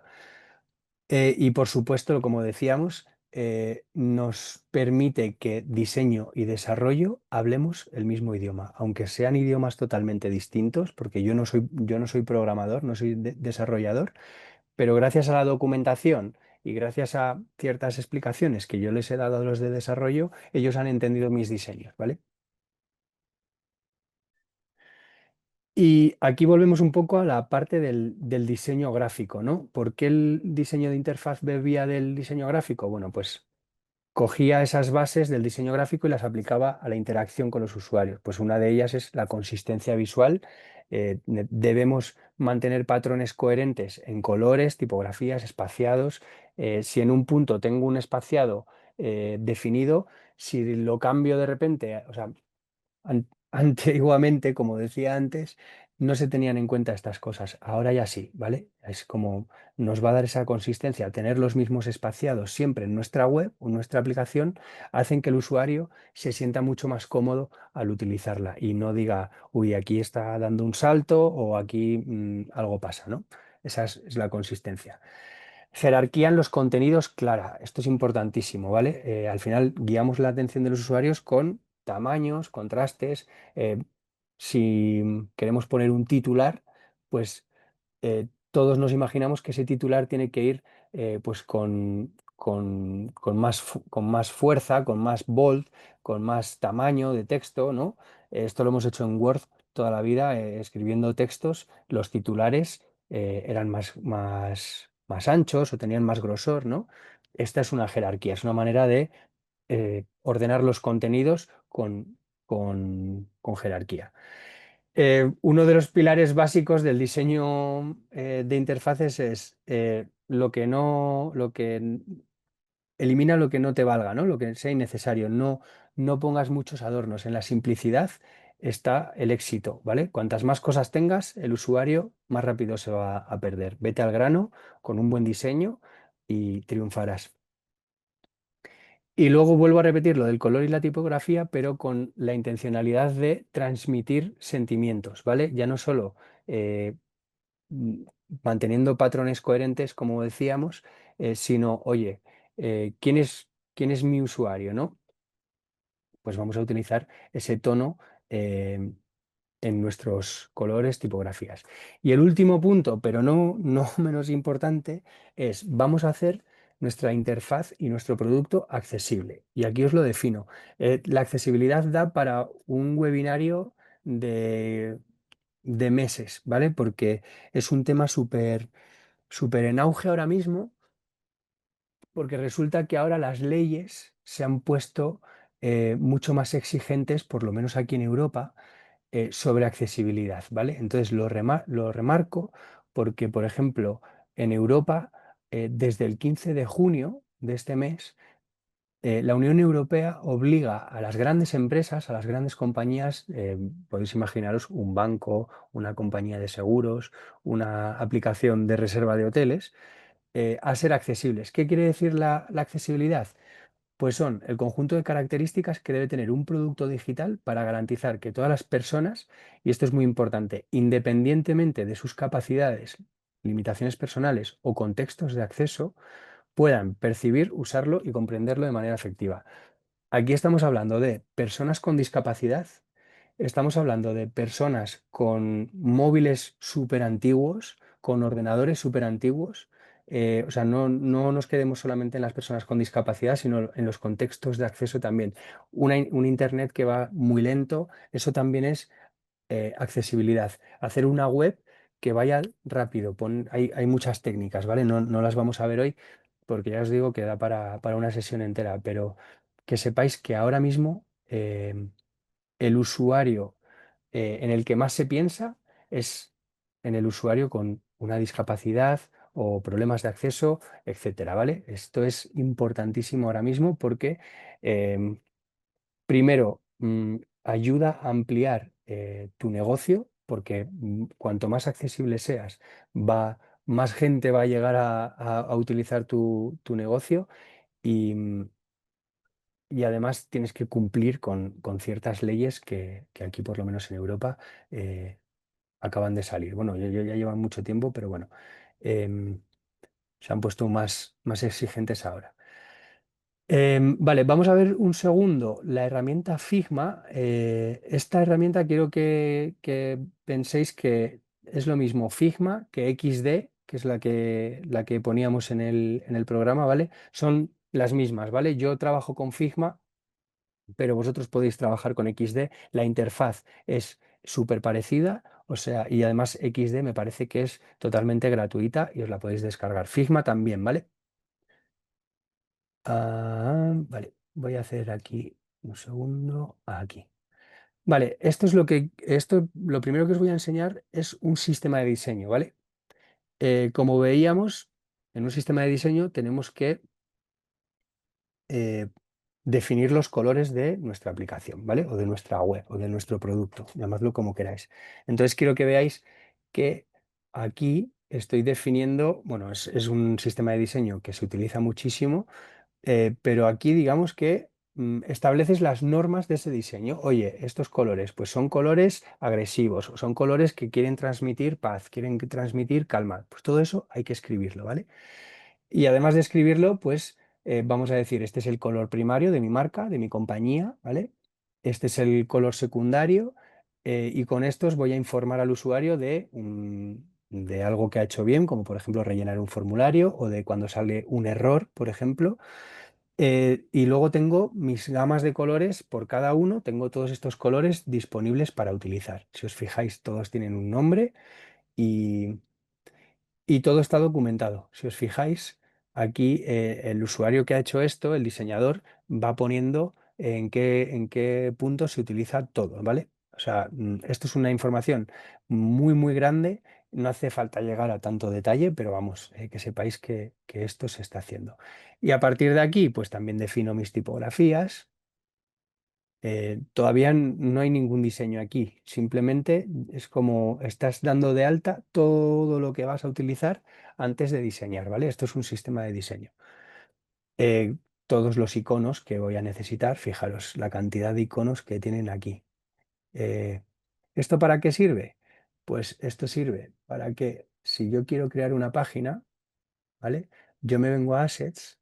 Y por supuesto, como decíamos, nos permite que diseño y desarrollo hablemos el mismo idioma, aunque sean idiomas totalmente distintos, porque yo no soy programador, no soy desarrollador, pero gracias a la documentación y gracias a ciertas explicaciones que yo les he dado a los de desarrollo, ellos han entendido mis diseños, ¿vale? Y aquí volvemos un poco a la parte del diseño gráfico, ¿no? ¿Por qué el diseño de interfaz bebía del diseño gráfico? Bueno, pues cogía esas bases del diseño gráfico y las aplicaba a la interacción con los usuarios. Pues una de ellas es la consistencia visual. Debemos mantener patrones coherentes en colores, tipografías, espaciados. Si en un punto tengo un espaciado definido, si lo cambio de repente, o sea, antiguamente, como decía antes, no se tenían en cuenta estas cosas. Ahora ya sí, ¿vale? Es como nos va a dar esa consistencia. Tener los mismos espaciados siempre en nuestra web o en nuestra aplicación hacen que el usuario se sienta mucho más cómodo al utilizarla y no diga, uy, aquí está dando un salto o aquí algo pasa, ¿no? Esa es la consistencia. Jerarquía en los contenidos clara. Esto es importantísimo, ¿vale? Al final guiamos la atención de los usuarios con tamaños, contrastes. eh, si queremos poner un titular, pues todos nos imaginamos que ese titular tiene que ir pues con más fuerza, con más bold, con más tamaño de texto, ¿no? Esto lo hemos hecho en Word toda la vida, escribiendo textos. Los titulares eran más anchos o tenían más grosor, ¿no? Esta es una jerarquía, es una manera de ordenar los contenidos con jerarquía. Uno de los pilares básicos del diseño de interfaces es elimina lo que no te valga, ¿no? Lo que sea innecesario. No pongas muchos adornos. En la simplicidad está el éxito, ¿vale? Cuantas más cosas tengas, el usuario más rápido se va a perder. Vete al grano con un buen diseño y triunfarás. Y luego vuelvo a repetir lo del color y la tipografía, pero con la intencionalidad de transmitir sentimientos, ¿vale? Ya no solo eh, mm, manteniendo patrones coherentes, como decíamos, sino, oye, quién es mi usuario, ¿no? Pues vamos a utilizar ese tono eh, en nuestros colores, tipografías. Y el último punto, pero no menos importante, es vamos a hacer nuestra interfaz y nuestro producto accesible. Y aquí os lo defino. La accesibilidad da para un webinario de, de meses, ¿vale? Porque es un tema súper en auge ahora mismo, porque resulta que ahora las leyes se han puesto mucho más exigentes, por lo menos aquí en Europa, sobre accesibilidad, ¿vale? Entonces lo remarco porque, por ejemplo, en Europa, desde el 15 de junio de este mes, la Unión Europea obliga a las grandes empresas, a las grandes compañías, podéis imaginaros un banco, una compañía de seguros, una aplicación de reserva de hoteles, a ser accesibles. ¿Qué quiere decir la accesibilidad? Pues son el conjunto de características que debe tener un producto digital para garantizar que todas las personas, y esto es muy importante, independientemente de sus capacidades, limitaciones personales o contextos de acceso, puedan percibir, usarlo y comprenderlo de manera efectiva. Aquí estamos hablando de personas con discapacidad, estamos hablando de personas con móviles súper antiguos, con ordenadores súper antiguos. O sea, no nos quedemos solamente en las personas con discapacidad, sino en los contextos de acceso también. Un Internet que va muy lento, eso también es accesibilidad. Hacer una web que vaya rápido. Hay muchas técnicas, ¿vale? No las vamos a ver hoy porque ya os digo que da para una sesión entera, pero que sepáis que ahora mismo el usuario en el que más se piensa es en el usuario con una discapacidad o problemas de acceso, etcétera, ¿vale? Esto es importantísimo ahora mismo porque em, primero, ayuda a ampliar tu negocio, porque cuanto más accesible seas, más gente va a llegar a utilizar tu negocio y, y además tienes que cumplir con ciertas leyes que aquí, por lo menos en Europa, eh, acaban de salir. Bueno, ya llevan mucho tiempo, pero bueno, em, se han puesto más exigentes ahora. Vale, vamos a ver un segundo la herramienta Figma. Esta herramienta quiero que penséis que es lo mismo Figma que XD, que es la que poníamos en el programa, ¿vale? Son las mismas, ¿vale? Yo trabajo con Figma, pero vosotros podéis trabajar con XD. La interfaz es súper parecida, o sea, y además XD me parece que es totalmente gratuita y os la podéis descargar. Figma también, ¿vale? Vale, voy a hacer aquí un segundo. Aquí. Vale, lo primero que os voy a enseñar es un sistema de diseño, ¿vale? Como veíamos, en un sistema de diseño tenemos que eh, definir los colores de nuestra aplicación, ¿vale? O de nuestra web o de nuestro producto, llamadlo como queráis. Entonces quiero que veáis que aquí estoy definiendo, bueno, es un sistema de diseño que se utiliza muchísimo. Pero aquí digamos que estableces las normas de ese diseño. Oye, estos colores, pues son colores agresivos, o son colores que quieren transmitir paz, quieren transmitir calma. Pues todo eso hay que escribirlo, ¿vale? Y además de escribirlo, pues vamos a decir, este es el color primario de mi marca, de mi compañía, ¿vale? Este es el color secundario y con estos voy a informar al usuario de algo que ha hecho bien, como por ejemplo rellenar un formulario o de cuando sale un error, por ejemplo. Y luego tengo mis gamas de colores por cada uno, tengo todos estos colores disponibles para utilizar. Si os fijáis, todos tienen un nombre y, y todo está documentado. Si os fijáis, aquí el usuario que ha hecho esto, el diseñador, va poniendo en qué punto se utiliza todo, ¿vale? O sea, esto es una información muy grande. No hace falta llegar a tanto detalle, pero vamos, que sepáis que esto se está haciendo. Y a partir de aquí, pues también defino mis tipografías. Todavía no hay ningún diseño aquí, simplemente es como estás dando de alta todo lo que vas a utilizar antes de diseñar, ¿vale? Esto es un sistema de diseño. Todos los iconos que voy a necesitar, fijaros la cantidad de iconos que tienen aquí. Eh, ¿Esto para qué sirve? Pues esto sirve para que si yo quiero crear una página, ¿vale? yo me vengo a Assets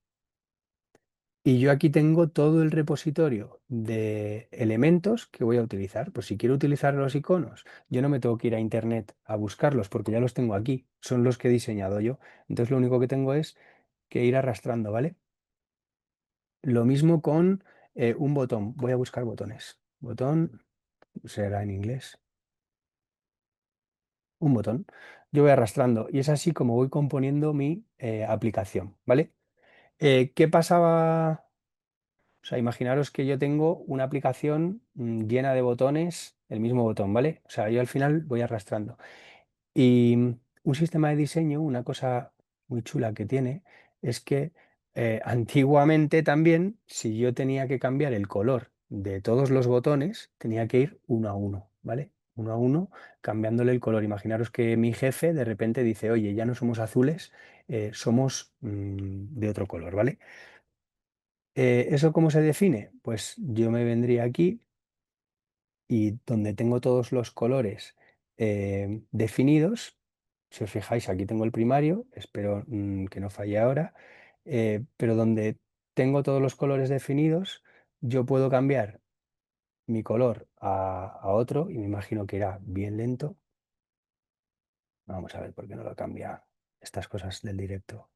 y yo aquí tengo todo el repositorio de elementos que voy a utilizar. Pues si quiero utilizar los iconos, yo no me tengo que ir a internet a buscarlos porque ya los tengo aquí. Son los que he diseñado yo. Entonces lo único que tengo es que ir arrastrando, ¿vale? Lo mismo con un botón. Voy a buscar botones. Botón será en inglés. Un botón. Yo voy arrastrando y es así como voy componiendo mi aplicación, ¿vale? ¿Qué pasaba? O sea, imaginaros que yo tengo una aplicación llena de botones, el mismo botón, ¿vale? O sea, yo al final voy arrastrando. Y un sistema de diseño, una cosa muy chula que tiene, es que antiguamente también, si yo tenía que cambiar el color de todos los botones, tenía que ir uno a uno, ¿vale? Uno a uno, cambiándole el color. Imaginaros que mi jefe de repente dice, oye, ya no somos azules, somos de otro color, ¿vale? ¿Eso cómo se define? Pues yo me vendría aquí y donde tengo todos los colores definidos, si os fijáis, aquí tengo el primario, espero que no falle ahora, pero donde tengo todos los colores definidos, yo puedo cambiar mi color a otro y me imagino que irá bien lento. Vamos a ver por qué no lo cambia estas cosas del directo.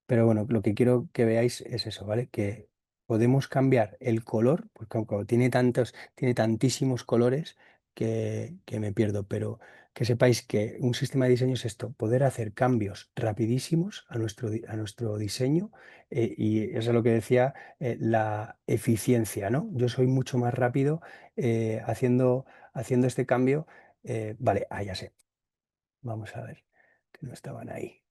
Pero bueno, lo que quiero que veáis es eso, ¿vale? Que podemos cambiar el color, porque como tiene tantísimos colores que me pierdo, pero que sepáis que un sistema de diseño es esto, poder hacer cambios rapidísimos a nuestro diseño y eso es lo que decía, la eficiencia, ¿no? Yo soy mucho más rápido haciendo este cambio. Vale, ya sé. Vamos a ver, que no estaban ahí.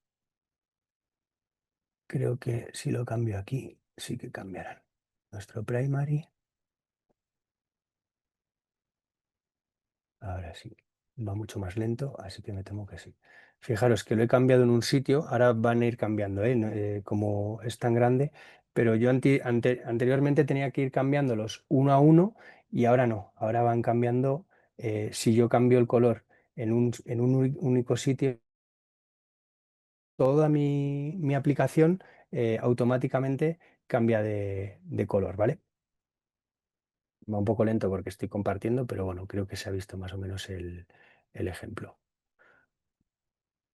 Creo que si lo cambio aquí, sí que cambiarán. Nuestro primary, ahora sí, va mucho más lento, así que me temo que sí. Fijaros que lo he cambiado en un sitio, ahora van a ir cambiando, ¿eh? Como es tan grande, pero yo anteriormente tenía que ir cambiándolos uno a uno y ahora no, ahora van cambiando, si yo cambio el color en un único sitio, toda mi aplicación automáticamente cambia de color, ¿vale? Va un poco lento porque estoy compartiendo, pero bueno, creo que se ha visto más o menos el ejemplo.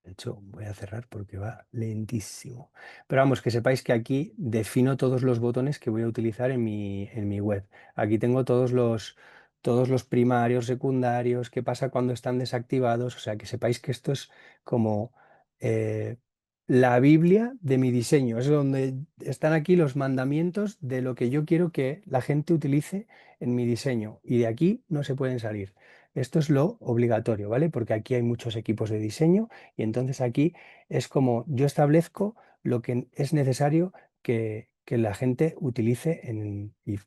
De hecho, voy a cerrar porque va lentísimo. Pero vamos, que sepáis que aquí defino todos los botones que voy a utilizar en mi web. Aquí tengo todos los primarios, secundarios, qué pasa cuando están desactivados. O sea, que sepáis que esto es como eh, la Biblia de mi diseño. Es donde están aquí los mandamientos de lo que yo quiero que la gente utilice en mi diseño. Y de aquí no se pueden salir. Esto es lo obligatorio, ¿vale? Porque aquí hay muchos equipos de diseño y entonces aquí es como yo establezco lo que es necesario que la gente utilice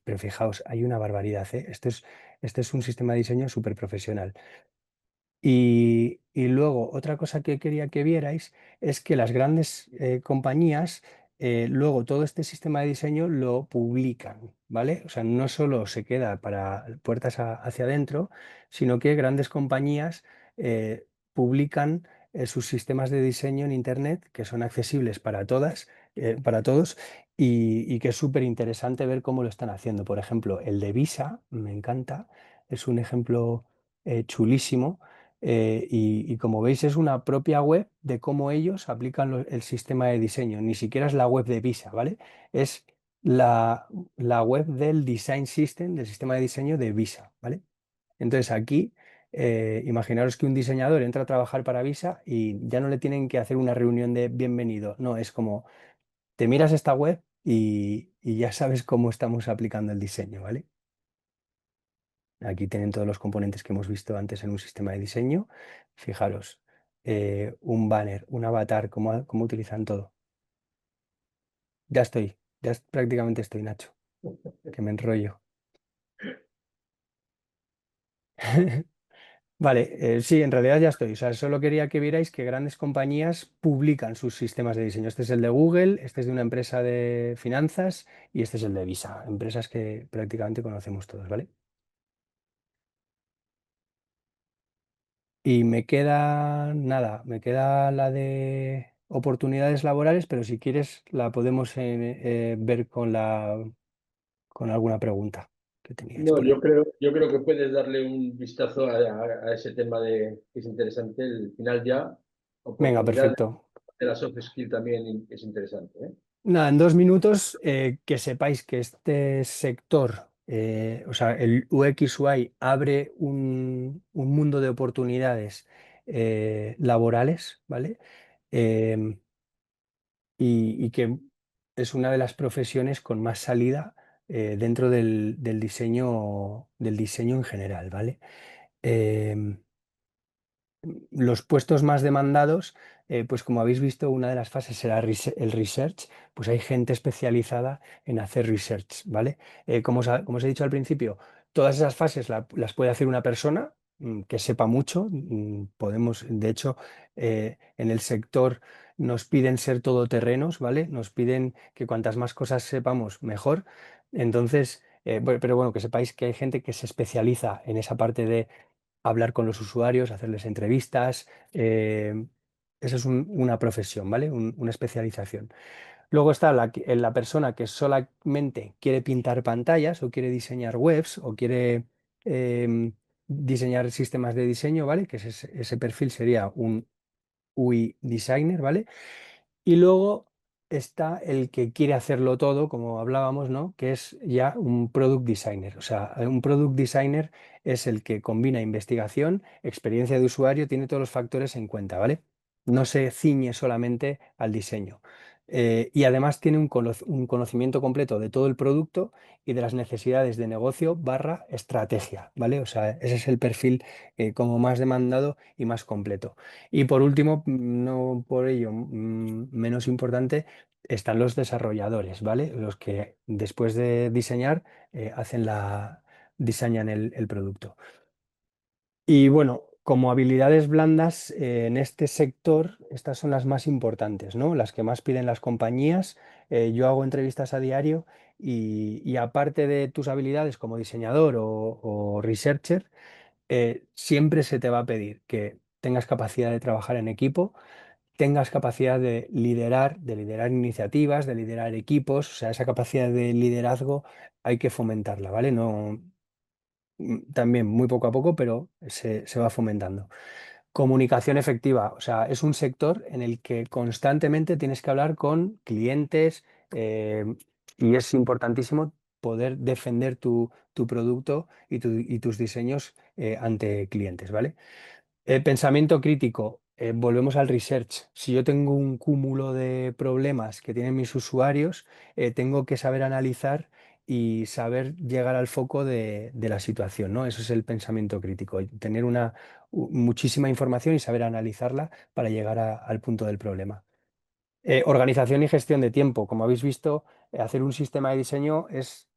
pero fijaos, hay una barbaridad, ¿eh? Este es un sistema de diseño súper profesional. Y luego, otra cosa que quería que vierais es que las grandes compañías, luego todo este sistema de diseño lo publican, ¿vale? O sea, no solo se queda para puertas hacia adentro, sino que grandes compañías publican sus sistemas de diseño en Internet, que son accesibles para todas, para todos, y que es súper interesante ver cómo lo están haciendo. Por ejemplo, el de Visa, me encanta, es un ejemplo chulísimo y como veis es una propia web de cómo ellos aplican el sistema de diseño. Ni siquiera es la web de Visa, ¿vale? Es la, la web del Design System, del sistema de diseño de Visa, ¿vale? Entonces aquí, imaginaros que un diseñador entra a trabajar para Visa y ya no le tienen que hacer una reunión de bienvenido. No, es como te miras esta web y ya sabes cómo estamos aplicando el diseño, ¿vale? Aquí tienen todos los componentes que hemos visto antes en un sistema de diseño. Fijaros, un banner, un avatar, cómo utilizan todo. Ya estoy, prácticamente estoy, Nacho, que me enrollo. Vale, sí, en realidad ya estoy. O sea, solo quería que vierais que grandes compañías publican sus sistemas de diseño. Este es el de Google, este es de una empresa de finanzas y este es el de Visa, empresas que prácticamente conocemos todos, ¿vale? Y me queda nada, me queda la de oportunidades laborales, pero si quieres la podemos ver con alguna pregunta que teníais No, por ahí. yo creo que puedes darle un vistazo a ese tema que es interesante, el final ya, Venga, oportunidades perfecto. de la soft skill también es interesante, ¿eh? Nada, en 2 minutos que sepáis que este sector, o sea, el UX UI abre un mundo de oportunidades laborales, ¿vale? Em, y que es una de las profesiones con más salida dentro del diseño en general, ¿vale? Em, los puestos más demandados, pues como habéis visto, una de las fases será el research, pues hay gente especializada en hacer research, ¿vale? Como os he dicho al principio, todas esas fases las puede hacer una persona que sepa mucho. Podemos, de hecho, en el sector nos piden ser todoterrenos, ¿vale? Nos piden que cuantas más cosas sepamos, mejor. Entonces, pero bueno, que sepáis que hay gente que se especializa en esa parte de hablar con los usuarios, hacerles entrevistas. Esa es una profesión, ¿vale? Una especialización. Luego está la persona que solamente quiere pintar pantallas o quiere diseñar webs o quiere diseñar sistemas de diseño, ¿vale? Que ese perfil sería un UI designer, ¿vale? Y luego está el que quiere hacerlo todo, como hablábamos, ¿no? Que es ya un product designer. O sea, un product designer es el que combina investigación, experiencia de usuario, tiene todos los factores en cuenta, ¿vale? No se ciñe solamente al diseño. Y además tiene un conocimiento completo de todo el producto y de las necesidades de negocio barra estrategia, ¿vale? O sea, ese es el perfil como más demandado y más completo. Y por último, no por ello menos importante, están los desarrolladores, ¿vale? Los que después de diseñar diseñan el producto. Y bueno, como habilidades blandas en este sector, estas son las más importantes, ¿no? Las que más piden las compañías. Yo hago entrevistas a diario y aparte de tus habilidades como diseñador o researcher, siempre se te va a pedir que tengas capacidad de trabajar en equipo, tengas capacidad de liderar iniciativas, de liderar equipos. O sea, esa capacidad de liderazgo hay que fomentarla, ¿vale? No, también muy poco a poco, pero se va fomentando. Comunicación efectiva, o sea, es un sector en el que constantemente tienes que hablar con clientes eh, y es importantísimo poder defender tu producto y tus diseños ante clientes, ¿vale? Pensamiento crítico. Volvemos al research. Si yo tengo un cúmulo de problemas que tienen mis usuarios, tengo que saber analizar y saber llegar al foco de la situación, ¿no? Eso es el pensamiento crítico, y tener muchísima información y saber analizarla para llegar al punto del problema. Organización y gestión de tiempo. Como habéis visto, hacer un sistema de diseño es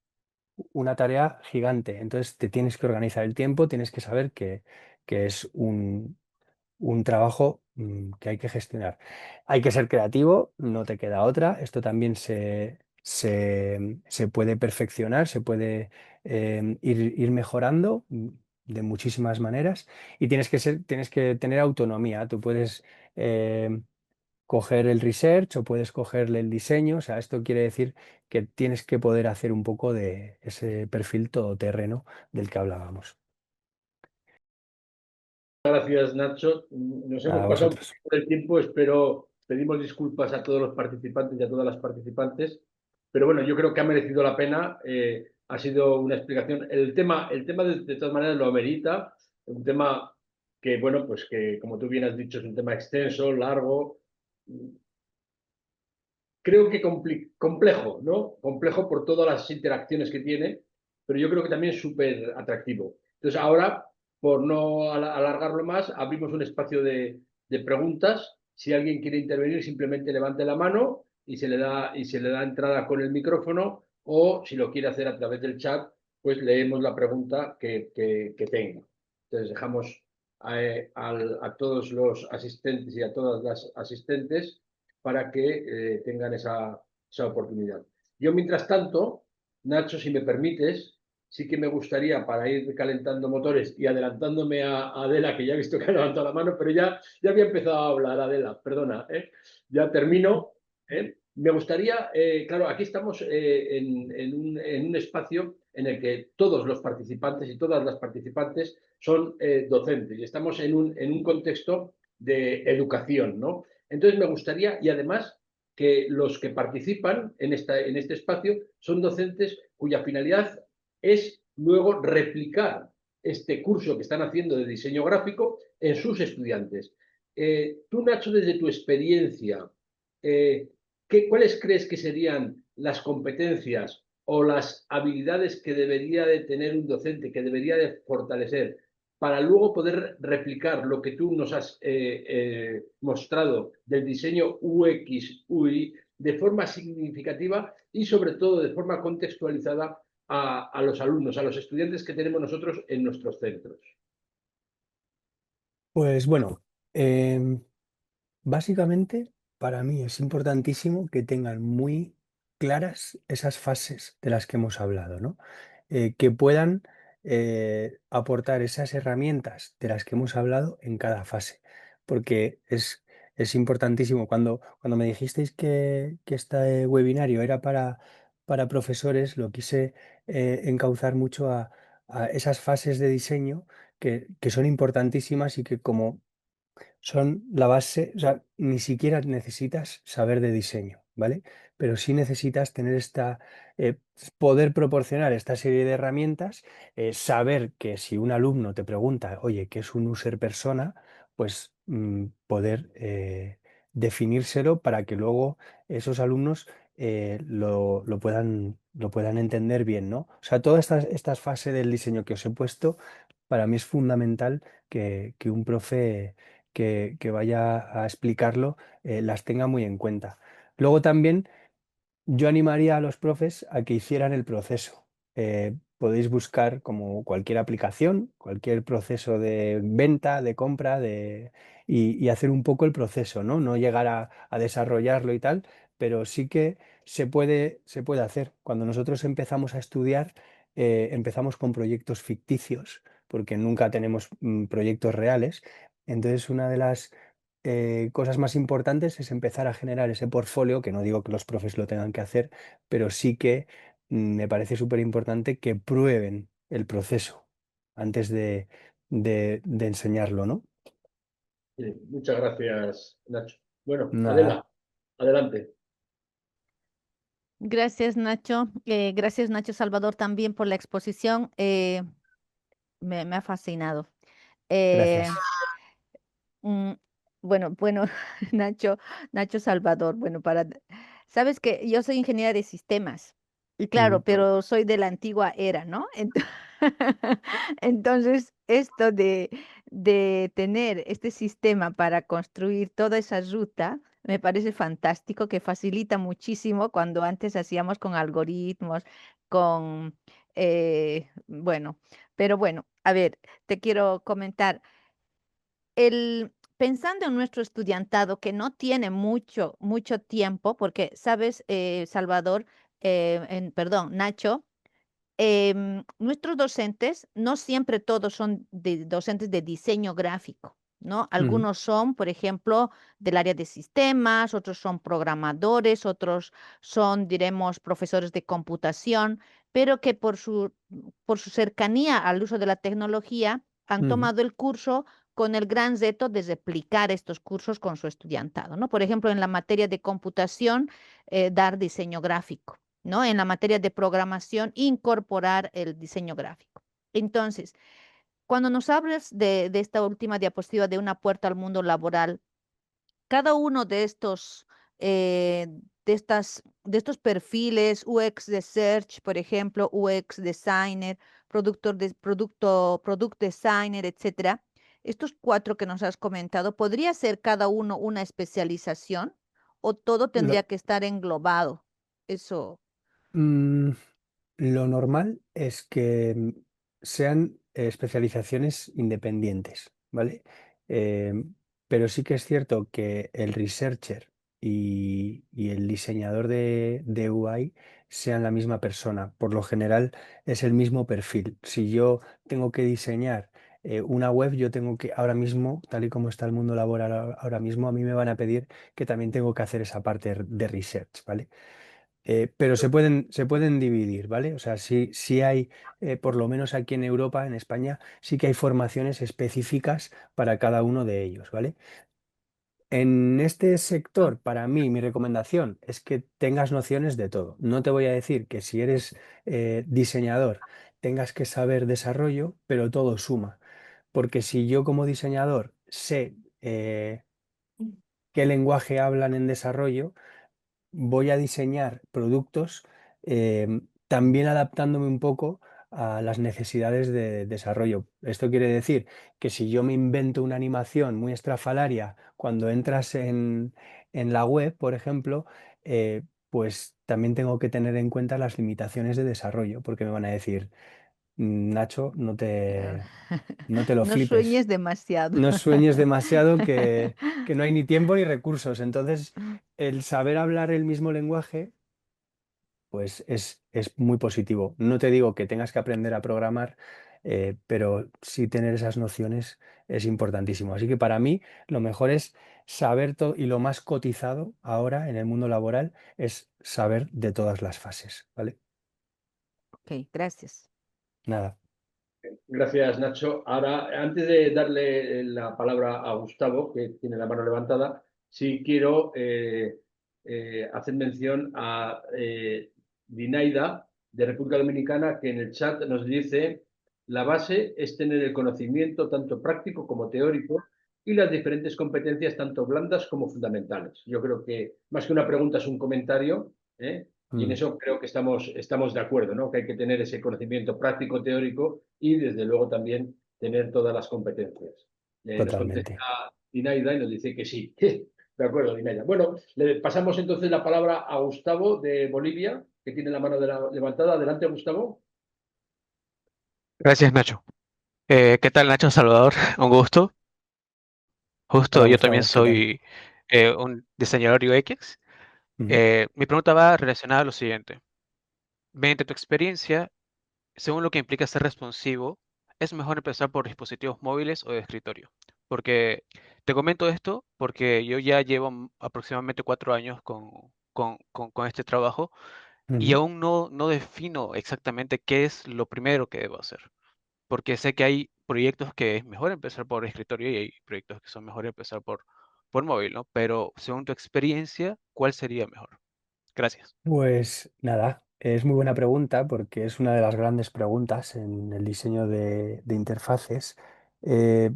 una tarea gigante. Entonces, te tienes que organizar el tiempo, tienes que saber que es un trabajo que hay que gestionar. Hay que ser creativo, no te queda otra. Esto también se puede perfeccionar, se puede ir mejorando de muchísimas maneras y tienes que tener autonomía. Tú puedes coger el research o puedes cogerle el diseño. O sea, esto quiere decir que tienes que poder hacer un poco de ese perfil todoterreno del que hablábamos. Gracias, Nacho. Nos hemos A pasado un vosotros. poquito del tiempo, espero, pedimos disculpas a todos los participantes y a todas las participantes, pero bueno, yo creo que ha merecido la pena, ha sido una explicación. El tema de todas maneras lo amerita, un tema que, bueno, pues que como tú bien has dicho es un tema extenso, largo, creo que complejo, ¿no? Complejo por todas las interacciones que tiene, pero yo creo que también es súper atractivo. Entonces, ahora, por no alargarlo más, abrimos un espacio de preguntas. Si alguien quiere intervenir, simplemente levante la mano y se le da entrada con el micrófono, o si lo quiere hacer a través del chat, pues leemos la pregunta que tenga. Entonces, dejamos a todos los asistentes y a todas las asistentes para que tengan esa oportunidad. Yo, mientras tanto, Nacho, si me permites, sí que me gustaría, para ir calentando motores y adelantándome a Adela, que ya he visto que ha levantado la mano, pero ya había empezado a hablar, Adela, perdona, ¿eh? Ya termino. ¿Eh? Me gustaría, claro, aquí estamos en un espacio en el que todos los participantes y todas las participantes son docentes y estamos en un contexto de educación, ¿no? Entonces me gustaría, y además que los que participan en este espacio son docentes cuya finalidad es luego replicar este curso que están haciendo de diseño gráfico en sus estudiantes. Tú, Nacho, desde tu experiencia, eh, ¿cuáles crees que serían las competencias o las habilidades que debería de tener un docente, que debería de fortalecer para luego poder replicar lo que tú nos has mostrado del diseño UX, UI, de forma significativa y sobre todo de forma contextualizada a los alumnos, a los estudiantes que tenemos nosotros en nuestros centros? Pues bueno, básicamente, para mí es importantísimo que tengan muy claras esas fases de las que hemos hablado, ¿no? Que puedan aportar esas herramientas de las que hemos hablado en cada fase, porque es importantísimo. Cuando me dijisteis que este webinario era para profesores, lo quise encauzar mucho a esas fases de diseño que son importantísimas y que como son la base, o sea, ni siquiera necesitas saber de diseño, ¿vale? Pero sí necesitas tener eh, poder proporcionar esta serie de herramientas, saber que si un alumno te pregunta, oye, ¿qué es un user persona? Pues poder definírselo para que luego esos alumnos lo puedan entender bien, ¿no? O sea, todas estas fases del diseño que os he puesto, para mí es fundamental que un profe que vaya a explicarlo las tenga muy en cuenta. Luego también yo animaría a los profes a que hicieran el proceso. Podéis buscar como cualquier aplicación, cualquier proceso de venta, de compra, y hacer un poco el proceso, ¿no? No llegar a desarrollarlo y tal, pero sí que se puede hacer. Cuando nosotros empezamos a estudiar, empezamos con proyectos ficticios, porque nunca tenemos proyectos reales. Entonces, una de las cosas más importantes es empezar a generar ese portfolio, que no digo que los profes lo tengan que hacer, pero sí que me parece súper importante que prueben el proceso antes de enseñarlo, ¿no? Sí, muchas gracias, Nacho. Bueno, Nada, Adela, adelante. Gracias, Nacho. Gracias, Nacho Salvador, también por la exposición. Me ha fascinado. Eh, gracias. mm, bueno, Nacho, Nacho Salvador, sabes que yo soy ingeniera de sistemas, y claro, Ujú. pero soy de la antigua era, ¿no? Entonces, esto de tener este sistema para construir toda esa ruta, me parece fantástico, que facilita muchísimo cuando antes hacíamos con algoritmos, con, bueno, pero bueno, a ver, te quiero comentar pensando en nuestro estudiantado que no tiene mucho tiempo, porque, sabes, Salvador, perdón, Nacho, nuestros docentes, no siempre todos son docentes de diseño gráfico, ¿no? Ujú. Algunos son, por ejemplo, del área de sistemas, otros son programadores, otros son, diremos, profesores de computación, pero que por su cercanía al uso de la tecnología han Ujú. tomado el curso con el gran reto de replicar estos cursos con su estudiantado, ¿no? Por ejemplo, en la materia de computación, dar diseño gráfico, ¿no? En la materia de programación, incorporar el diseño gráfico. Entonces, cuando nos hablas de esta última diapositiva de una puerta al mundo laboral, cada uno de estos, eh, de estos perfiles, UX de Search, por ejemplo, UX Designer, Product Designer, etcétera, estos cuatro que nos has comentado, ¿podría ser cada uno una especialización o todo tendría Lo, que estar englobado? Eso. mm, lo normal es que sean especializaciones independientes, ¿vale? Eh, pero sí que es cierto que el researcher y el diseñador de UI sean la misma persona. Por lo general es el mismo perfil. Si yo tengo que diseñar una web, yo tengo que, ahora mismo, tal y como está el mundo laboral ahora mismo, a mí me van a pedir que también tengo que hacer esa parte de research, ¿vale? Pero se pueden dividir, ¿vale? O sea, sí hay, por lo menos aquí en Europa, en España, sí que hay formaciones específicas para cada uno de ellos, ¿vale? En este sector, para mí, mi recomendación es que tengas nociones de todo. No te voy a decir que si eres diseñador tengas que saber desarrollo, pero todo suma. Porque si yo como diseñador sé qué lenguaje hablan en desarrollo, voy a diseñar productos también adaptándome un poco a las necesidades de desarrollo. Esto quiere decir que si yo me invento una animación muy estrafalaria cuando entras en la web, por ejemplo, pues también tengo que tener en cuenta las limitaciones de desarrollo, porque me van a decir, Nacho, Ah, no te lo no flipes. sueñes demasiado. No sueñes demasiado que no hay ni tiempo ni recursos. Entonces, el saber hablar el mismo lenguaje, pues es muy positivo. No te digo que tengas que aprender a programar, pero sí tener esas nociones es importantísimo. Así que para mí lo mejor es saber todo y lo más cotizado ahora en el mundo laboral es saber de todas las fases, ¿vale? Ok, gracias. Nada. Gracias, Nacho. Ahora, antes de darle la palabra a Gustavo, que tiene la mano levantada, sí quiero hacer mención a Dinaida, de República Dominicana, que en el chat nos dice, la base es tener el conocimiento tanto práctico como teórico y las diferentes competencias tanto blandas como fundamentales. Yo creo que más que una pregunta es un comentario, ¿eh? Y en Mm, eso creo que estamos de acuerdo, ¿no? Que hay que tener ese conocimiento práctico, teórico y desde luego también tener todas las competencias. Nos totalmente. contesta Dinaida y nos dice que sí. De acuerdo, Dinaida. Bueno, le pasamos entonces la palabra a Gustavo de Bolivia, que tiene la mano levantada. Adelante, Gustavo. Gracias, Nacho. ¿Qué tal, Nacho? Salvador, un gusto. Hola Justo, yo también Gustavo, ¿qué tal? soy un diseñador UX. Ujú. Mi pregunta va relacionada a lo siguiente. Mediante tu experiencia, según lo que implica ser responsivo, ¿es mejor empezar por dispositivos móviles o de escritorio? Porque te comento esto porque yo ya llevo aproximadamente 4 años con este trabajo y Ujú. aún no defino exactamente qué es lo primero que debo hacer. Porque sé que hay proyectos que es mejor empezar por escritorio y hay proyectos que son mejor empezar por móvil, ¿no? Pero según tu experiencia, ¿cuál sería mejor? Gracias. Pues nada, es muy buena pregunta porque es una de las grandes preguntas en el diseño de interfaces. Eh,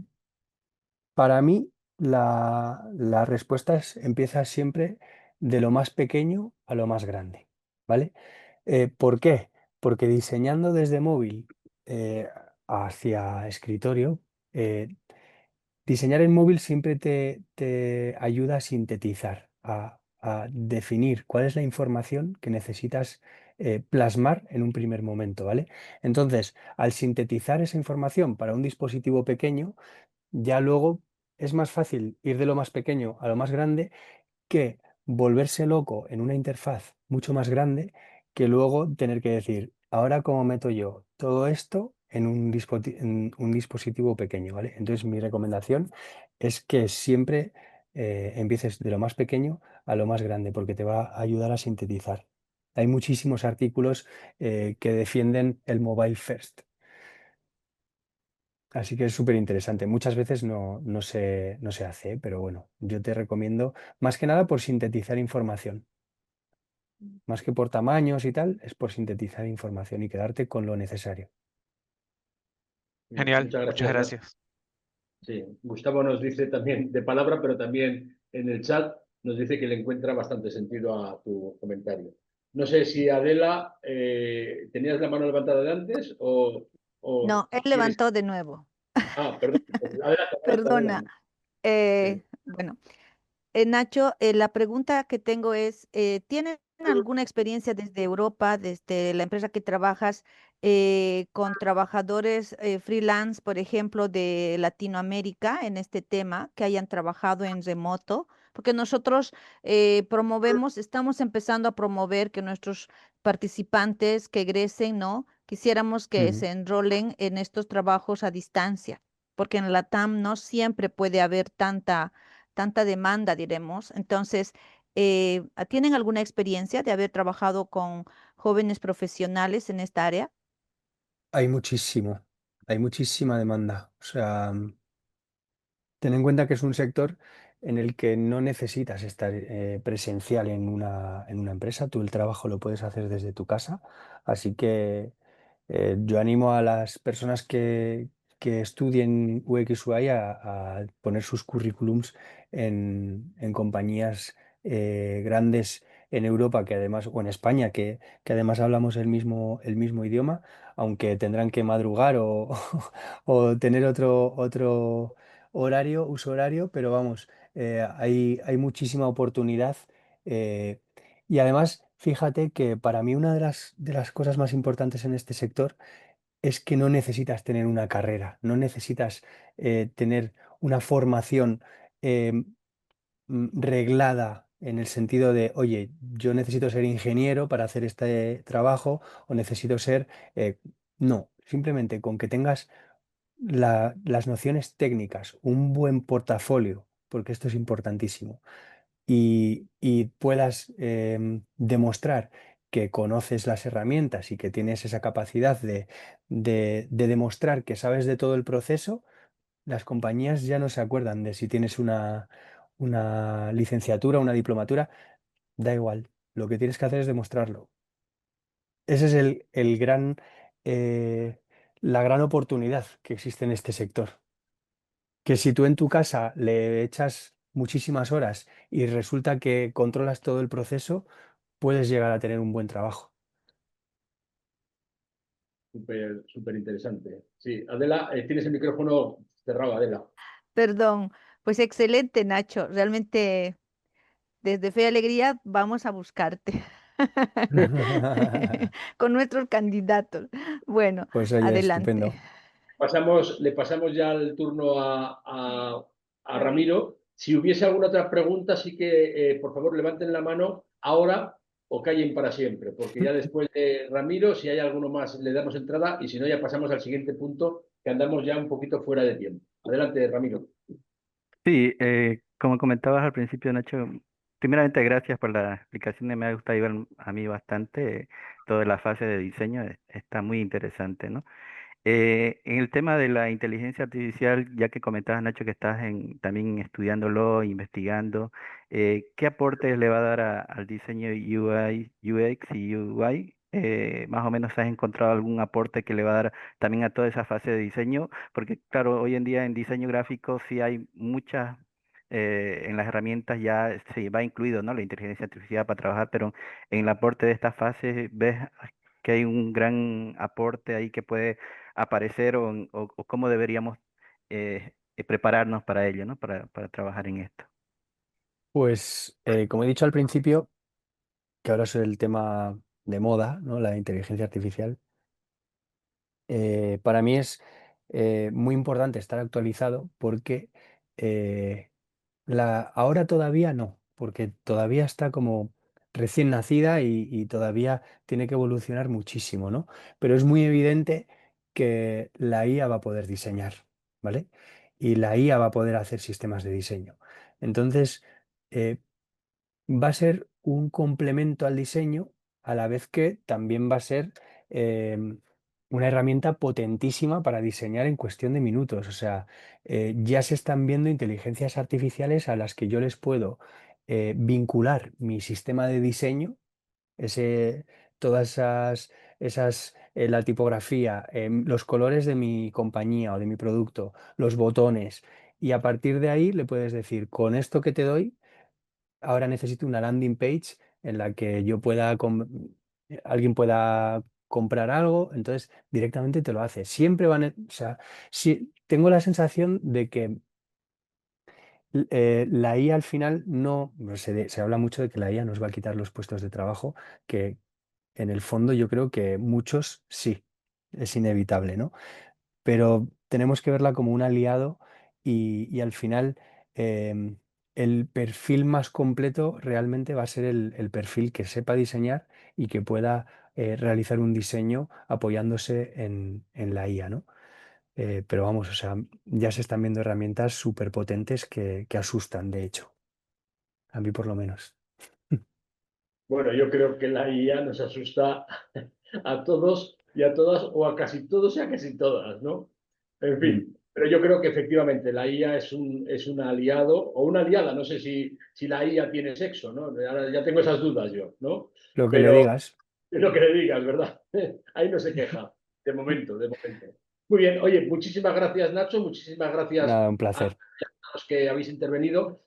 para mí, la respuesta empieza siempre de lo más pequeño a lo más grande, ¿vale? ¿Por qué? Porque diseñando desde móvil eh, hacia escritorio, eh, diseñar en móvil siempre te ayuda a sintetizar, a definir cuál es la información que necesitas plasmar en un primer momento, ¿vale? Entonces, al sintetizar esa información para un dispositivo pequeño, ya luego es más fácil ir de lo más pequeño a lo más grande que volverse loco en una interfaz mucho más grande que luego tener que decir, ahora cómo meto yo todo esto en un dispositivo pequeño, ¿vale? Entonces mi recomendación es que siempre empieces de lo más pequeño a lo más grande porque te va a ayudar a sintetizar. Hay muchísimos artículos que defienden el mobile first. Así que es súper interesante. Muchas veces no se hace, ¿eh? Pero bueno, yo te recomiendo, más que nada por sintetizar información. Más que por tamaños y tal, es por sintetizar información y quedarte con lo necesario. Genial, Muchas muchas gracias, Nacho. gracias. Sí, Gustavo nos dice también de palabra, pero también en el chat nos dice que le encuentra bastante sentido a tu comentario. No sé si Adela, ¿tenías la mano levantada de antes o No, él quieres? levantó de nuevo. Ah, perdón. Adelante, adelante, Perdona. Adela. Sí. Bueno, Nacho, la pregunta que tengo es, ¿tienen alguna experiencia desde Europa, desde la empresa que trabajas, con trabajadores freelance, por ejemplo, de Latinoamérica en este tema, que hayan trabajado en remoto? Porque nosotros promovemos, estamos empezando a promover que nuestros participantes que egresen, ¿no? Quisiéramos que Ujú. se enrolen en estos trabajos a distancia, porque en la TAM no siempre puede haber tanta demanda, diremos. Entonces, ¿tienen alguna experiencia de haber trabajado con jóvenes profesionales en esta área? Hay muchísimo, hay muchísima demanda. O sea, ten en cuenta que es un sector en el que no necesitas estar presencial en una empresa. Tú el trabajo lo puedes hacer desde tu casa. Así que yo animo a las personas que estudien UX UI a poner sus currículums en compañías grandes en Europa, que además, o en España, que además hablamos el mismo idioma, aunque tendrán que madrugar o tener otro horario, uso horario, pero vamos, hay muchísima oportunidad. eh, y además, fíjate que para mí una de las cosas más importantes en este sector es que no necesitas tener una carrera, no necesitas tener una formación eh, reglada en el sentido de, oye, yo necesito ser ingeniero para hacer este trabajo o necesito ser... no, simplemente con que tengas las nociones técnicas, un buen portafolio, porque esto es importantísimo, y puedas demostrar que conoces las herramientas y que tienes esa capacidad de demostrar que sabes de todo el proceso, las compañías ya no se acuerdan de si tienes una licenciatura, una diplomatura, da igual, lo que tienes que hacer es demostrarlo. Ese es eh, la gran oportunidad que existe en este sector. Que si tú en tu casa le echas muchísimas horas y resulta que controlas todo el proceso, puedes llegar a tener un buen trabajo. Súper, súper interesante. Sí, Adela, tienes el micrófono cerrado, Adela. Perdón, pues excelente, Nacho. Realmente desde Fe y Alegría vamos a buscarte con nuestros candidatos. Bueno, Pues oye, adelante. estupendo. Le pasamos ya el turno a Ramiro. Si hubiese alguna otra pregunta, sí que por favor levanten la mano ahora o callen para siempre, porque ya después de Ramiro, si hay alguno más, le damos entrada y si no, ya pasamos al siguiente punto, que andamos ya un poquito fuera de tiempo. Adelante, Ramiro. Sí, como comentabas al principio, Nacho, primeramente gracias por la explicación, me ha gustado igual a mí bastante, toda la fase de diseño está muy interesante, ¿no? En el tema de la inteligencia artificial, ya que comentabas, Nacho, que estás también estudiándolo, investigando, ¿qué aportes le va a dar al diseño UI, UX y UI? Más o menos has encontrado algún aporte que le va a dar también a toda esa fase de diseño, porque claro, hoy en día en diseño gráfico sí hay muchas, en las herramientas ya se va incluido, ¿no? La inteligencia artificial para trabajar, pero en el aporte de esta fase ves que hay un gran aporte ahí que puede aparecer o cómo deberíamos prepararnos para ello, ¿no? Para trabajar en esto. Pues como he dicho al principio, que ahora es el tema de moda, ¿no? La inteligencia artificial. Para mí es muy importante estar actualizado porque eh, ahora todavía no, porque todavía está como recién nacida y todavía tiene que evolucionar muchísimo, ¿no? Pero es muy evidente que la IA va a poder diseñar, ¿vale? Y la IA va a poder hacer sistemas de diseño. Entonces, eh, va a ser un complemento al diseño, a la vez que también va a ser una herramienta potentísima para diseñar en cuestión de minutos. O sea, ya se están viendo inteligencias artificiales a las que yo les puedo vincular mi sistema de diseño, ese, todas la tipografía, los colores de mi compañía o de mi producto, los botones. Y a partir de ahí le puedes decir, con esto que te doy, ahora necesito una landing page en la que alguien pueda comprar algo, entonces directamente te lo hace. Siempre o sea, tengo la sensación de que la IA al final no se habla mucho de que la IA nos va a quitar los puestos de trabajo, que en el fondo yo creo que muchos sí, es inevitable, ¿no? Pero tenemos que verla como un aliado y al final el perfil más completo realmente va a ser el perfil que sepa diseñar y que pueda realizar un diseño apoyándose en la IA, ¿no? Pero vamos, o sea, ya se están viendo herramientas súper potentes que asustan, de hecho, a mí por lo menos. Bueno, yo creo que la IA nos asusta a todos y a todas, o a casi todos y a casi todas, ¿no? En Mm. fin, pero yo creo que efectivamente la IA es un aliado o una aliada, no sé si la IA tiene sexo, ¿no? Ahora ya tengo esas dudas yo, ¿no? Lo que le Pero digas. es lo que le digas, ¿verdad? Ahí no se queja, de momento, de momento. Muy bien, oye, muchísimas gracias Nacho, muchísimas gracias Nada, un a placer. los que habéis intervenido.